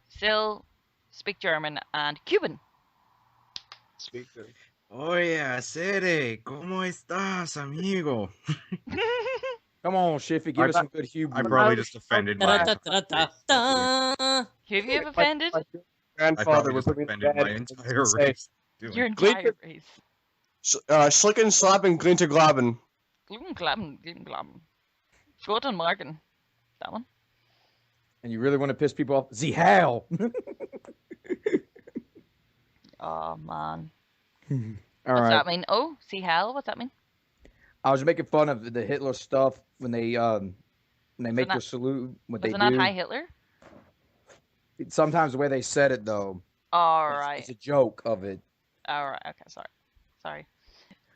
Still speak German and Cuban. Speak to. Oye, Sere, ¿cómo estás, amigo? Come on, Shiffy, give us some good Hebrew. I probably just offended my. Da-da-da-da-da. Who have you offended? My I grandfather probably was just put me to offended bed my and entire say, race. doing? Your entire race. Schlicken, Slappen, Glinter, Glaben. Gluten, glabben, gluten, glabben. Schoten, Marken. That one. And you really want to piss people off? The hell. Oh, man. All What's right. that mean? Oh, see hell? What's that mean? I was making fun of the Hitler stuff when they make not- their salute. What they Was it not do. High Hitler? Sometimes the way they said it though. Alright. It's a joke of it. Alright, okay, sorry.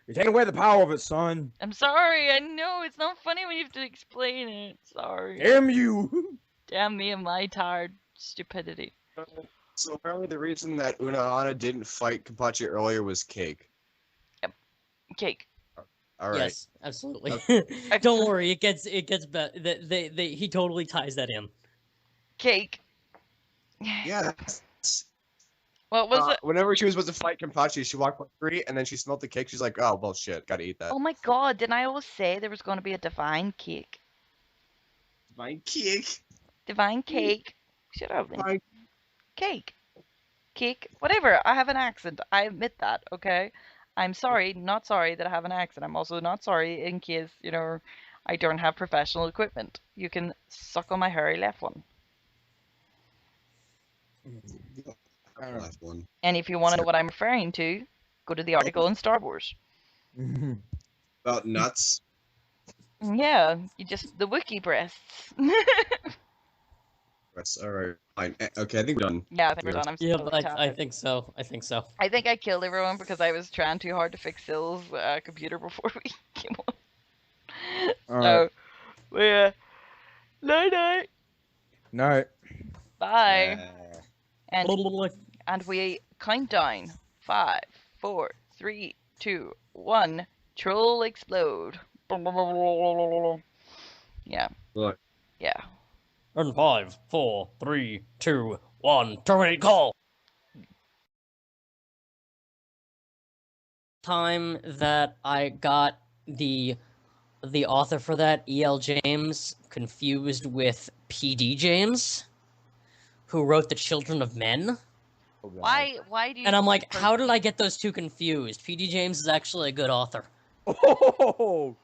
You're taking away the power of it, son. I'm sorry, I know, it's not funny when you have to explain it. Sorry. Damn you. Damn me and my tired stupidity. So apparently the reason that Una didn't fight Kenpachi earlier was cake. Cake. All right. Yes, absolutely. Don't worry, it gets better. He totally ties that in. Cake. Yes. What was it? Whenever she was supposed to fight Kenpachi, she walked by the tree and then she smelled the cake. She's like, oh, well, shit, gotta eat that. Oh my god, didn't I always say there was going to be a divine cake? My cake. Divine cake. Shut up, then. Divine- Cake. Cake. Whatever, I have an accent. I admit that, okay? I'm sorry, not sorry that I have an accent. I'm also not sorry in case, I don't have professional equipment. You can suck on my hairy left one. Last one. And if you want to know what I'm referring to, go to the article in Star Wars. About nuts. Yeah, the wiki breasts. Yes, all right. Fine. Okay, I think we're done. Yeah, I think we're done. I'm Yeah, so I tired. think so. I think so. I think I killed everyone because I was trying too hard to fix Sill's computer before we came on. All right. Yeah. Night. No. Bye. And Blah. and we count down 5, 4, 3, 2, 1. Troll explode. Yeah. Look. Yeah. And 5, 4, 3, 2, 1. Terminate call. Time that I got the author for that, E.L. James, confused with P.D. James, who wrote The Children of Men. Why do you? And I'm like, how did I get those two confused? P.D. James is actually a good author. Oh.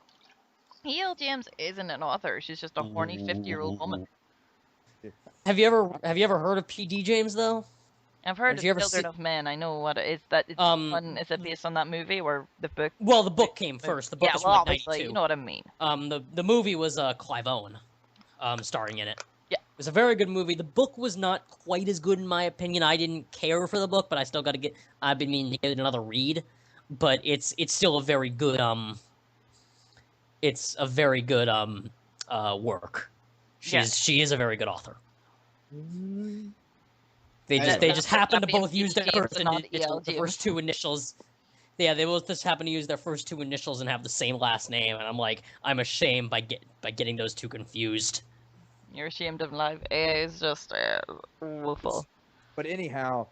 E.L. James isn't an author. She's just a horny 50-year-old woman. Have you ever heard of P.D. James though? I've heard Have of you ever Children seen- of Men. I know what it is. That it's fun. Is it based on that movie or the book? Well, the book came first. The book Yeah, is well, from like obviously, 92. you know what I mean. The movie was Clive Owen, starring in it. Yeah. It was a very good movie. The book was not quite as good in my opinion. I didn't care for the book, but I've been meaning to get another read. But it's still a very good it's a very good work. She is a very good author. They just happen to both use their first the first two initials. Yeah, they both just happen to use their first two initials and have the same last name, and I'm like, I'm ashamed by getting those two confused. You're ashamed of life. It's just awful. But anyhow,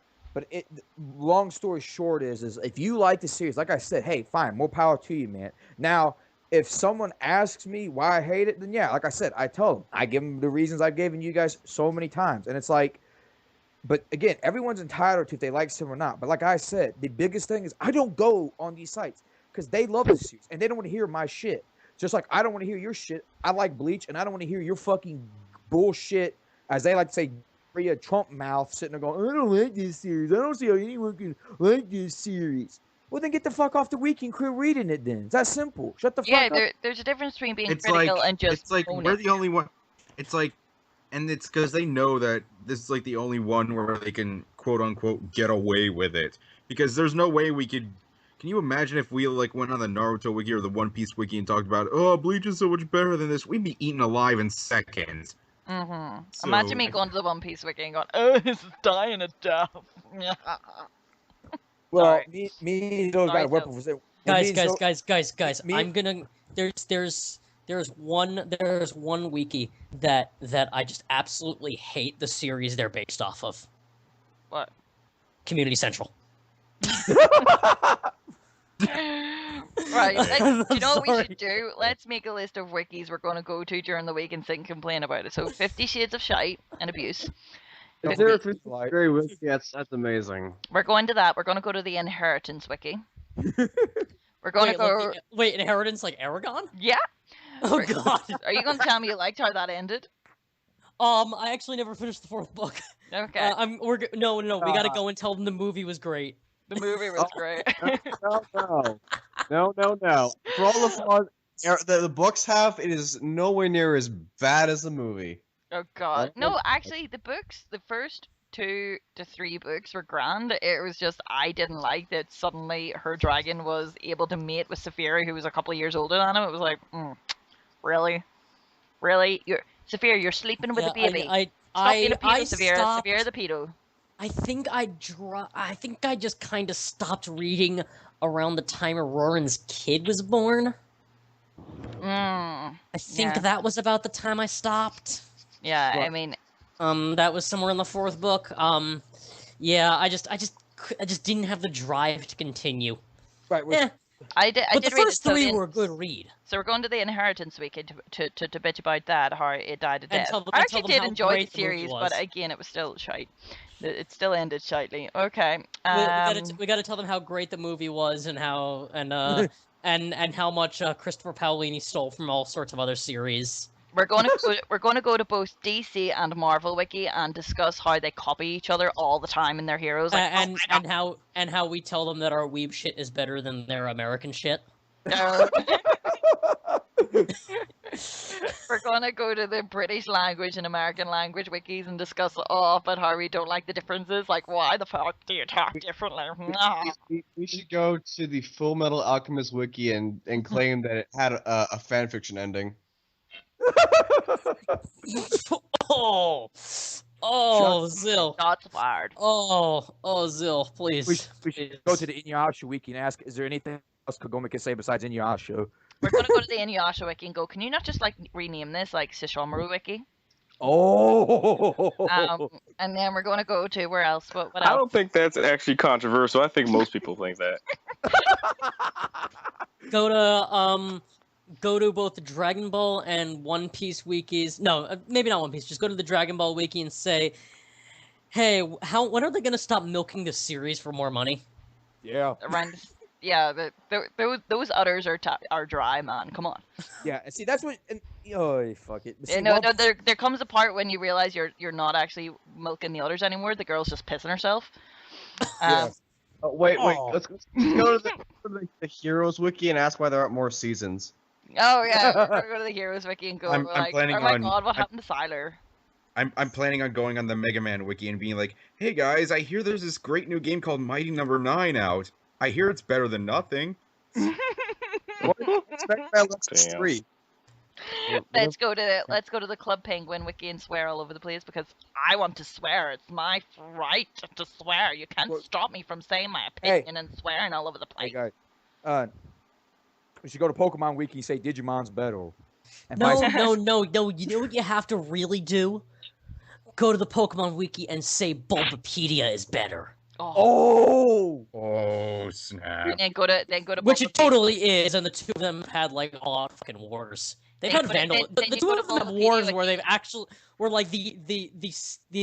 long story short is if you like the series, like I said, hey, fine, more power to you, man. Now, if someone asks me why I hate it, then yeah, like I said, I tell them. I give them the reasons I've given you guys so many times, and it's like, but again, everyone's entitled to if they like some or not. But like I said, the biggest thing is I don't go on these sites because they love the series and they don't want to hear my shit. Just like I don't want to hear your shit. I like Bleach and I don't want to hear your fucking bullshit, as they like to say, Maria Trump mouth sitting there going, I don't like this series. I don't see how anyone can like this series. Well, then get the fuck off the wiki and quit reading it then. It's that simple. Shut the fuck up. There's a difference between being It's critical like and just it's like own we're it. the only one. It's like, and it's because they know that this is like the only one where they can quote unquote get away with it. Because there's no way we could. Can you imagine if we like went on the Naruto wiki or the One Piece wiki and talked about, oh, Bleach is so much better than this? We'd be eaten alive in seconds. Mm-hmm. So, Imagine me going to the One Piece wiki and going, oh, this is dying a death. Well, Sorry. me and those got a Sorry, weapon for it. Guys, I'm gonna. There's one wiki that I just absolutely hate the series they're based off of. What? Community Central. Right. Do you know what we Sorry. should do? Let's make a list of wikis we're going to go to during the week and sit and complain about it. So 50 Shades of Shite and Abuse. Don't Zero be Food like- Very Wiki, that's amazing. We're going to that. We're going to go to the Inheritance Wiki. We're going to Wait, go. wait, inheritance like Aragon? Yeah. Oh Right. god. Are you going to tell me you liked how that ended? I actually never finished the fourth book. Okay. No, we gotta go and tell them the movie was great. The movie was great. No. For all the fun, The books have it is nowhere near as bad as the movie. Oh god. No, actually the books, the first 2 to 3 books were grand. It was just I didn't like that suddenly her dragon was able to mate with Saphira, who was a couple of years older than him. It was like, really? Saphira, you're sleeping with Yeah, a baby. Stop being a pedo, Saphira. Saphira the pedo. I think I just kind of stopped reading around the time Auroran's kid was born. I think that was about the time I stopped. Yeah, I mean, that was somewhere in the fourth book. Yeah, I just didn't have the drive to continue. Right. Yeah. I did But the read first it, so 3 then- were a good read. So we're going to the Inheritance Wiki to bitch about that, how it died a And death. tell them- I and tell actually them did how enjoy the great the movie series, was. but again, it was still shite. It still ended shitely. Okay. We gotta tell them how great the movie was and how and how much Christopher Paolini stole from all sorts of other series. We're going to go to both DC and Marvel Wiki and discuss how they copy each other all the time in their heroes. Like, and how we tell them that our weeb shit is better than their American shit. no. We're going to go to the British language and American language wikis and discuss all about how we don't like the differences. Like, why the fuck do you talk differently? We should go to the Full Metal Alchemist wiki and claim that it had a fanfiction ending. Oh, Zill. Shots fired. Oh, Zill, please. We should go to the Inuyasha wiki and ask, is there anything else Kagome can say besides Inuyasha? We're going to go to the Inuyasha wiki and go, can you not just, like, rename this, like, Sesshomaru wiki? Oh! And then we're going to go to where else? What I else? don't think that's actually controversial. I think most people think that. Go to both the Dragon Ball and One Piece wikis. No, maybe not One Piece. Just go to the Dragon Ball wiki and say, "Hey, when are they gonna stop milking this series for more money?" Yeah. Those udders are dry, man. Come on. Yeah, and see, that's what... oh, fuck it. See, No, there comes a part when you realize you're not actually milking the udders anymore. The girl's just pissing herself. Yeah. Wait. Let's go to the Heroes wiki and ask why there aren't more seasons. Oh yeah, we're gonna go to the Heroes wiki and go I'm like, planning oh my on- god, what I'm- happened to Siler? I'm planning on going on the Mega Man wiki and being like, "Hey guys, I hear there's this great new game called Mighty Number 9 out. I hear it's better than nothing." Expect that list Damn. 3. Let's go to the Club Penguin wiki and swear all over the place because I want to swear. It's my right to swear. You can't stop me from saying my opinion and swearing all over the Hey, place. guys. We should go to Pokemon wiki and say Digimon's better. And No. vice- You know what you have to really do? Go to the Pokemon wiki and say Bulbapedia is better. Oh! Oh snap! And then go to Which it Bulbapedia. totally is, and the two of them had like a lot of fucking wars. They've Then had go to- vandal. then The you two go of to them have Bulbapedia wars wiki. where they've actually where like the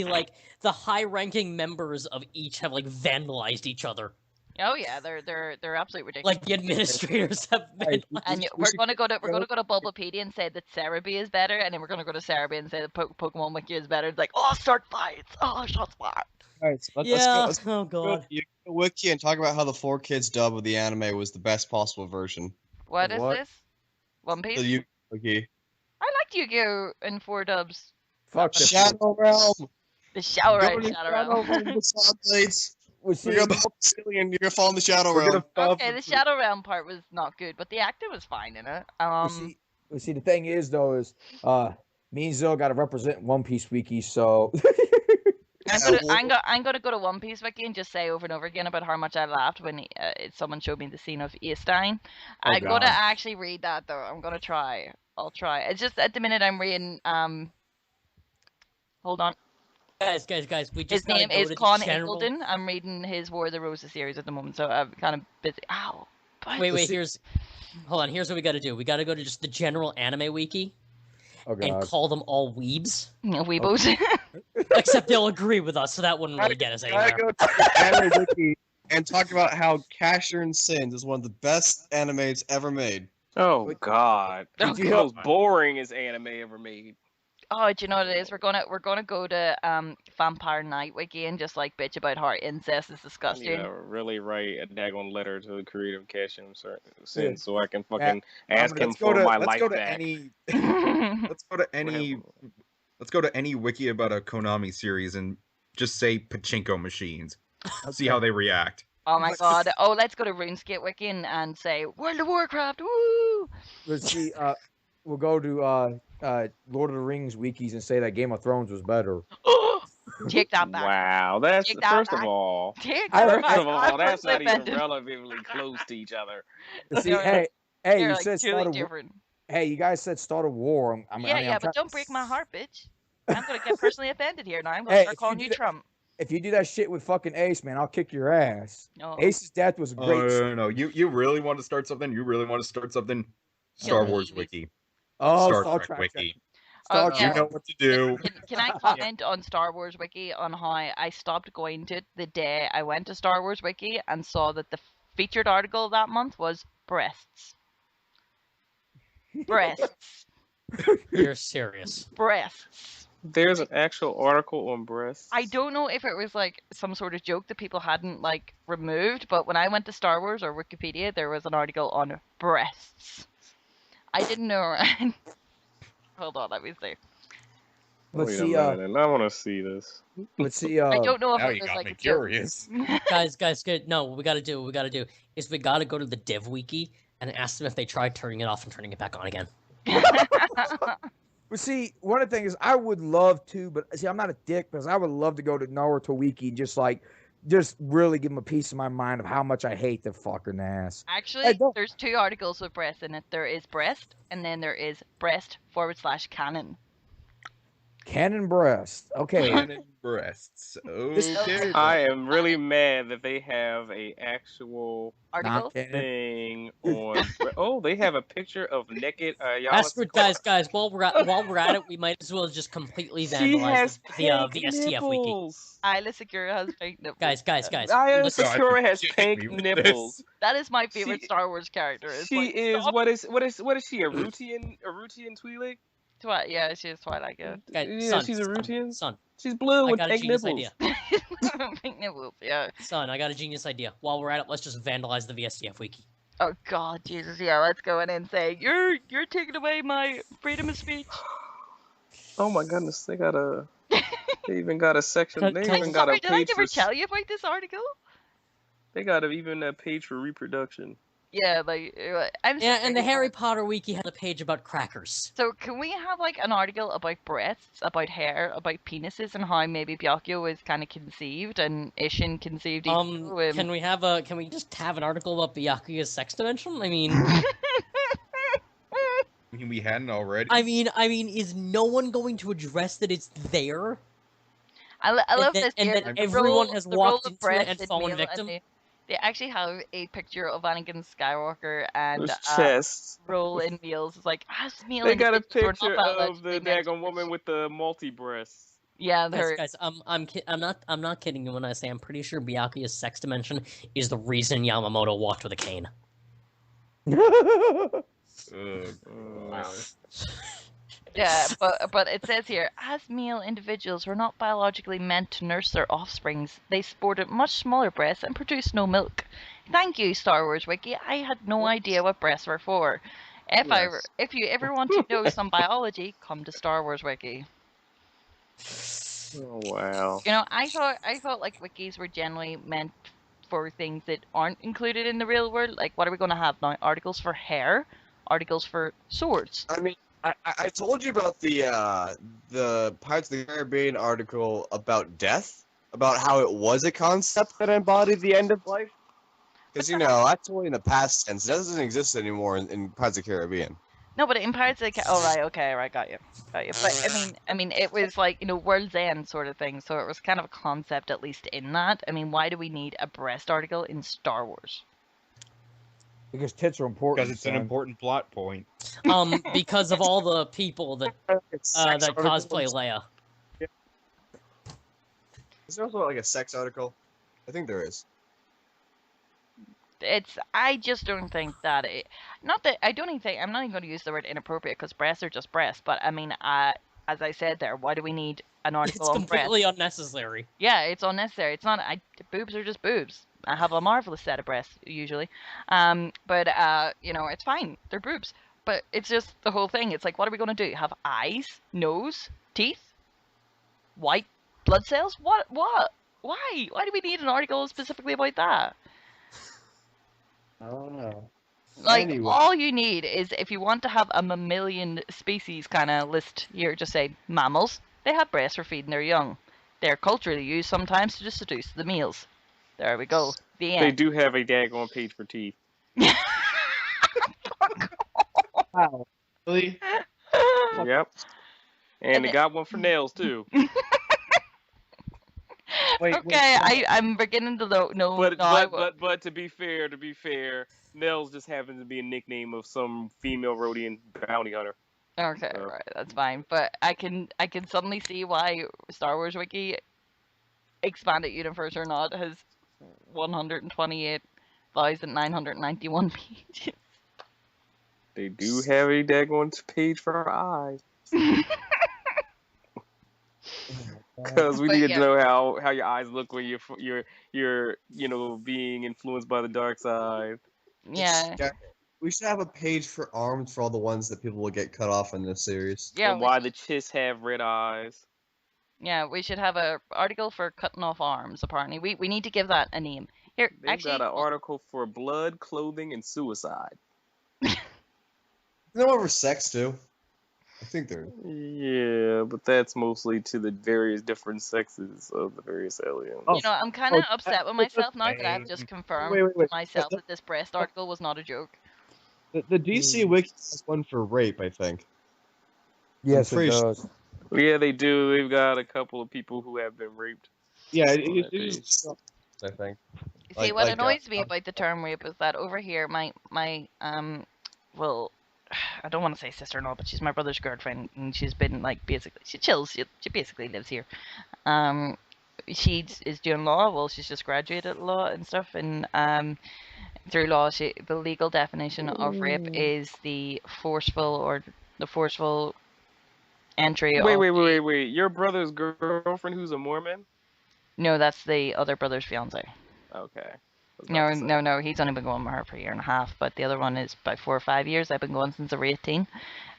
like the high ranking members of each have like vandalized each other. Oh yeah, they're absolutely ridiculous. Like the administrators have vandalized. And we're gonna go to Bulbapedia and say that Cerebi is better, and then we're gonna go to Cerebi and say that Pokemon Wiki is better. It's like, oh, start fights, oh, shots fired. Guys, Yeah. let's Oh go god. to the wiki and talk about how the 4Kids dub of the anime was the best possible version. What is What? this? One Piece? The wiki. I liked Yu-Gi-Oh! In 4 dubs. Fuck this. Shadow Realm. The Shadow Go Realm. to Shadow Realm. with Sod Blades. We see, You're gonna fall in the Shadow We're Realm. gonna fall Okay, the Shadow Realm part was not good, but the acting was fine in it. we see, the thing is, though, is me and Zill got to represent One Piece wiki, so... I'm gonna go to One Piece Wiki and just say over and over again about how much I laughed when someone showed me the scene of Eastine. I'm gonna God. actually read that though. I'm gonna try. I'll try. It's just at the minute I'm reading. Hold on. Guys, we just His name gotta go is to Con general... Ingleton. I'm reading his War of the Roses series at the moment, so I'm kind of busy. Ow. Wait, hold on, here's what we gotta do. We gotta go to just the general anime wiki Oh, and God. call them all weebs. Weebos. Except they'll agree with us, so that wouldn't really get us Gotta anywhere. go to the Anime Wiki and talk about how Casher and Sins is one of the best animes ever made. Oh God, Oh, the most boringest anime ever made. Oh, do you know what it is? We're gonna go to Vampire Night Wiki and just like bitch about how incest is I need disgusting. to really write a daggone letter to the creator of Cashin Yeah. Sins so I can Yeah, fucking ask him for my life back. Let's go to any wiki about a Konami series and just say pachinko machines. See how they react. Oh my god. Oh, let's go to RuneScape Wiki and say World of Warcraft. Woo! Let's see. We'll go to Lord of the Rings wikis and say that Game of Thrones was better. Take that back. Wow, that's Take that first back. of all. Take I- that First back. of all, I'm that's not even offended. relatively close to each other. See, You're- hey, They're you like said truly start of different. hey, you guys said start a war. I'm Yeah, trying- but don't break my heart, bitch. I'm gonna get personally offended here now. I'm gonna Hey, start if you calling do you that- Trump. If you do that shit with fucking Ace, man, I'll kick your ass. Oh. Ace's death was a great. No. You really want to start something? You really want to start something? Star Wars wiki. Star Trek wiki. Star Oh, yeah. You know what to do. Can I comment on Star Wars Wiki on how I stopped going to it the day I went to Star Wars Wiki and saw that the featured article that month was breasts. Breasts. You're serious. Breasts. There's an actual article on breasts. I don't know if it was like some sort of joke that people hadn't like removed, but when I went to Star Wars or Wikipedia, there was an article on breasts. I didn't know. Hold on, let me see. Let's Wait see. a minute, and I want to see this. Let's see. I don't know if Now it you was got like me a joke. curious. Guys, good. No, what we gotta do is we gotta go to the Div Wiki and ask them if they tried turning it off and turning it back on again. But see, one of the things is I would love to, but see, I'm not a dick, because I would love to go to Naruto Wiki and just really give them a piece of my mind of how much I hate the fucking ass. Actually, don't- there's two articles with breast in it. There is breast, and then there is breast/canon. Cannon breast. Okay. Cannon breasts. Okay. I am really mad that they have a actual Article? Not cannon. thing on. Oh, they have a picture of naked Ayala. That's what, guys. While we're at it, we might as well just completely She has vandalize the pink STF Wiki. nipples. Isla Secura has pink nipples. Guys. Ayala listen- Sakura has Shit, pink me with nipples. this. That is my favorite She- Star Wars character. It's She like, is stop. what is she? A Rutian Twi'lek? Yeah, she is Twilight. Yeah, Guys, Yeah, son, she's a Rutian. Son, She's blue I with got a pink genius nipples. idea. pink nipples. Yeah. Son, I got a genius idea. While we're at it, let's just vandalize the VSTF Wiki. Oh God, Jesus. Yeah, let's go in and say you're taking away my freedom of speech. Oh my goodness, they even got a section. Can- They can- even got a Did I page never for. tell you about this article? They got even a page for reproduction. Yeah, like I'm. Yeah, and the sorry. Harry Potter Wiki had a page about crackers. So can we have like an article about breasts, about hair, about penises, and how maybe Byakuya was kind of conceived and Ishin conceived? Can we just have an article about Byakuya's sex dimension? I mean, I mean, we hadn't already. I mean, is no one going to address that it's there? I love this. and here, then the everyone role- has the walked role of into it breast and in fallen male, victim? They actually have a picture of Anakin Skywalker and Those chests. role in males. It's like as male. They got a individuals were picture not of biologically the meant to daggone woman with the multi breasts. Yeah, they're Guys, I'm not kidding you when I say I'm pretty sure Byakuya's sex dimension is the reason Yamamoto walked with a cane. yeah, but it says here, as male individuals were not biologically meant to nurse their offsprings, they sported much smaller breasts and produced no milk. Thank you, Star Wars Wiki. I had no idea what breasts were for. If you ever want to know some biology, come to Star Wars Wiki. Oh wow. You know, I thought like wikis were generally meant for things that aren't included in the real world. Like, what are we going to have now? Articles for hair, articles for swords. I mean, I told you about the Pirates of the Caribbean article about death, about how it was a concept that embodied the end of life. Because that's only in the past tense. It doesn't exist anymore in Pirates of the Caribbean. No, but in Pirates of the oh right, okay, right, got you. But I mean, it was like World's End sort of thing. So it was kind of a concept, at least in that. I mean, why do we need a breast article in Star Wars? Because tits are important. Because it's an important plot point. Because of all the people that that cosplay Leia. Is there also like a sex article? I think there is. I just don't think that not that I don't even think I'm not even going to use the word inappropriate because breasts are just breasts. But I mean, as I said there, why do we need an article It's on breasts? completely unnecessary. Yeah, it's unnecessary. It's not. Boobs are just boobs. I have a marvelous set of breasts usually, but it's fine. They're boobs. But it's just the whole thing. It's like, what are we going to do? Have eyes, nose, teeth, white blood cells? What? Why? Why do we need an article specifically about that? I don't know. Like, Anyway. all you need is, if you want to have a mammalian species kind of list here, just say mammals. They have breasts for feeding their young. They're culturally used sometimes to seduce the males. There we go. The They end. do have a daggone page for teeth. Wow. Really? Yep. And they got one for nails too. Wait, Okay, I'm beginning to know. But to be fair, nails just happens to be a nickname of some female Rhodian bounty hunter. Okay, right, that's fine. But I can suddenly see why Star Wars Wiki, expanded universe or not, has 128,991 pages. They do have a daggone page for eyes. Because we need to know how your eyes look when you're being influenced by the dark side. Yeah. We should have a page for arms for all the ones that people will get cut off in this series. Yeah. And why the Chiss have red eyes. Yeah, we should have an article for cutting off arms. Apparently, we need to give that a name. Here, They've got an article for blood, clothing, and suicide. No over sex too. I think there. Yeah, but that's mostly to the various different sexes of the various aliens. You know, I'm kind of upset with myself now that I've just confirmed to myself that this breast article was not a joke. The DC Wiki has one for rape, I think. Yes, it does. Yeah, they do. They've got a couple of people who have been raped. Yeah, it is. I think. See, what annoys me about the term rape is that over here, my well, I don't want to say sister-in-law, but she's my brother's girlfriend, and she's been like basically she chills. She basically lives here. She is doing law. Well, she's just graduated law and stuff, and through law, the legal definition of rape is the forceful entry. Wait! Your brother's girlfriend, who's a Mormon? No, that's the other brother's fiance. Okay. No. He's only been going with her for a year and a half, but the other one is about 4 or 5 years. I've been going since I was 18.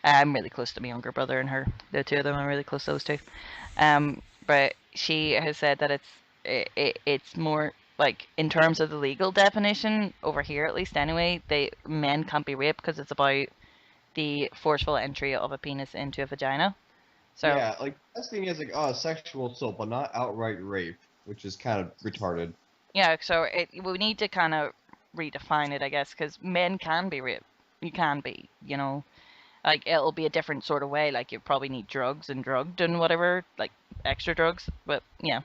I'm really close to my younger brother and her. The two of them are really close, those two. But she has said that it's more like, in terms of the legal definition over here, at least anyway, men can't be raped because it's about the forceful entry of a penis into a vagina. So yeah, like the best thing is like sexual assault, but not outright rape, which is kind of retarded. Yeah, so we need to kind of redefine it, I guess, because men can be raped. You can be, like it'll be a different sort of way. Like you probably need drugs and drugged and whatever, like extra drugs. But yeah,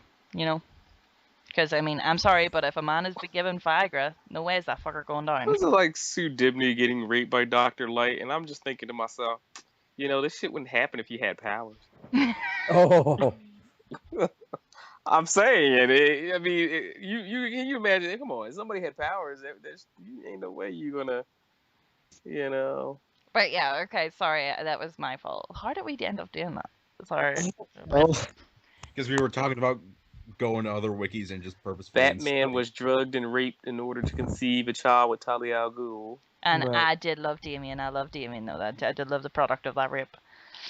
because I mean, I'm sorry, but if a man has been given Viagra, no way is that fucker going down. This is like Sue Dibney getting raped by Dr. Light, and I'm just thinking to myself, this shit wouldn't happen if you had powers. Oh. I'm saying it. I mean, you can you imagine? Come on, if somebody had powers, ain't no way you're gonna, But yeah, okay, sorry, that was my fault. How did we end up doing that? Sorry. Because we were talking about going to other wikis and just purposefully. Batman was drugged and raped in order to conceive a child with Talia al Ghul. And I did love Damien. I love Damien, though. I did love the product of that rape.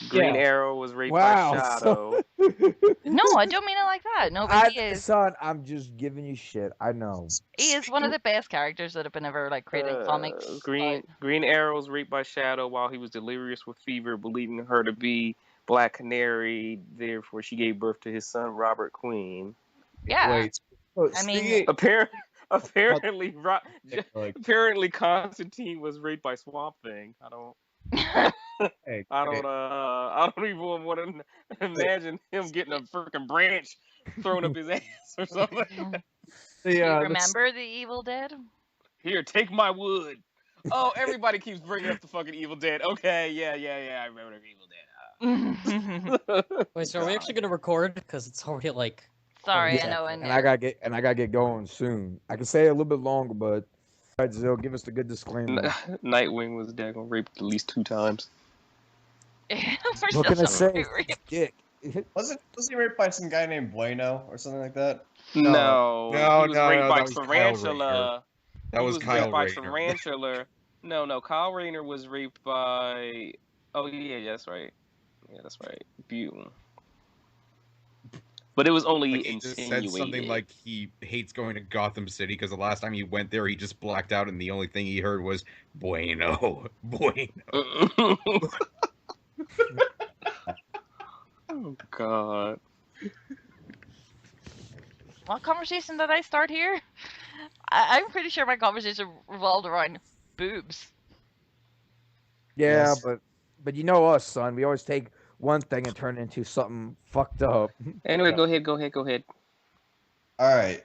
Green Arrow was raped by Shadow. No, I don't mean it like that. No, but he is. Son, I'm just giving you shit. I know. He is one of the best characters that have been ever created in comics. Green Arrow was raped by Shadow while he was delirious with fever, believing her to be Black Canary. Therefore, she gave birth to his son Robert Queen. Yeah. Wait. I mean, apparently Constantine was raped by Swamp Thing. I don't even want to imagine him getting a freaking branch thrown up his ass or something. Do you remember the Evil Dead? Here, take my wood. Oh, everybody keeps bringing up the fucking Evil Dead. Okay, yeah, I remember the Evil Dead. Wait, so are we actually going to record? Because it's already like Sorry, I Yeah, know. and I gotta get going soon. I can say it a little bit longer, but all right, Zill, give us the good disclaimer. Nightwing was daggone raped at least 2 times. We're What can I still say? not Dick. Was he raped by some guy named Bueno or something like that? No, No, he was no, raped no, by that was Kyle Rayner. Tarantula. That He was was Kyle raped by Rayner. Tarantula. No, Kyle Rayner was raped by. Oh yeah, that's right. Yeah, that's right. Bew. But it was only Like, he just said something insinuated. like he hates going to Gotham City because the last time he went there, he just blacked out, and the only thing he heard was "Bueno, bueno." Oh God. What conversation did I start here? I'm pretty sure my conversation revolved around boobs. Yeah, Yes. but you know us, son. We always take one thing and turn it into something fucked up. Anyway, Yeah. go ahead. All right,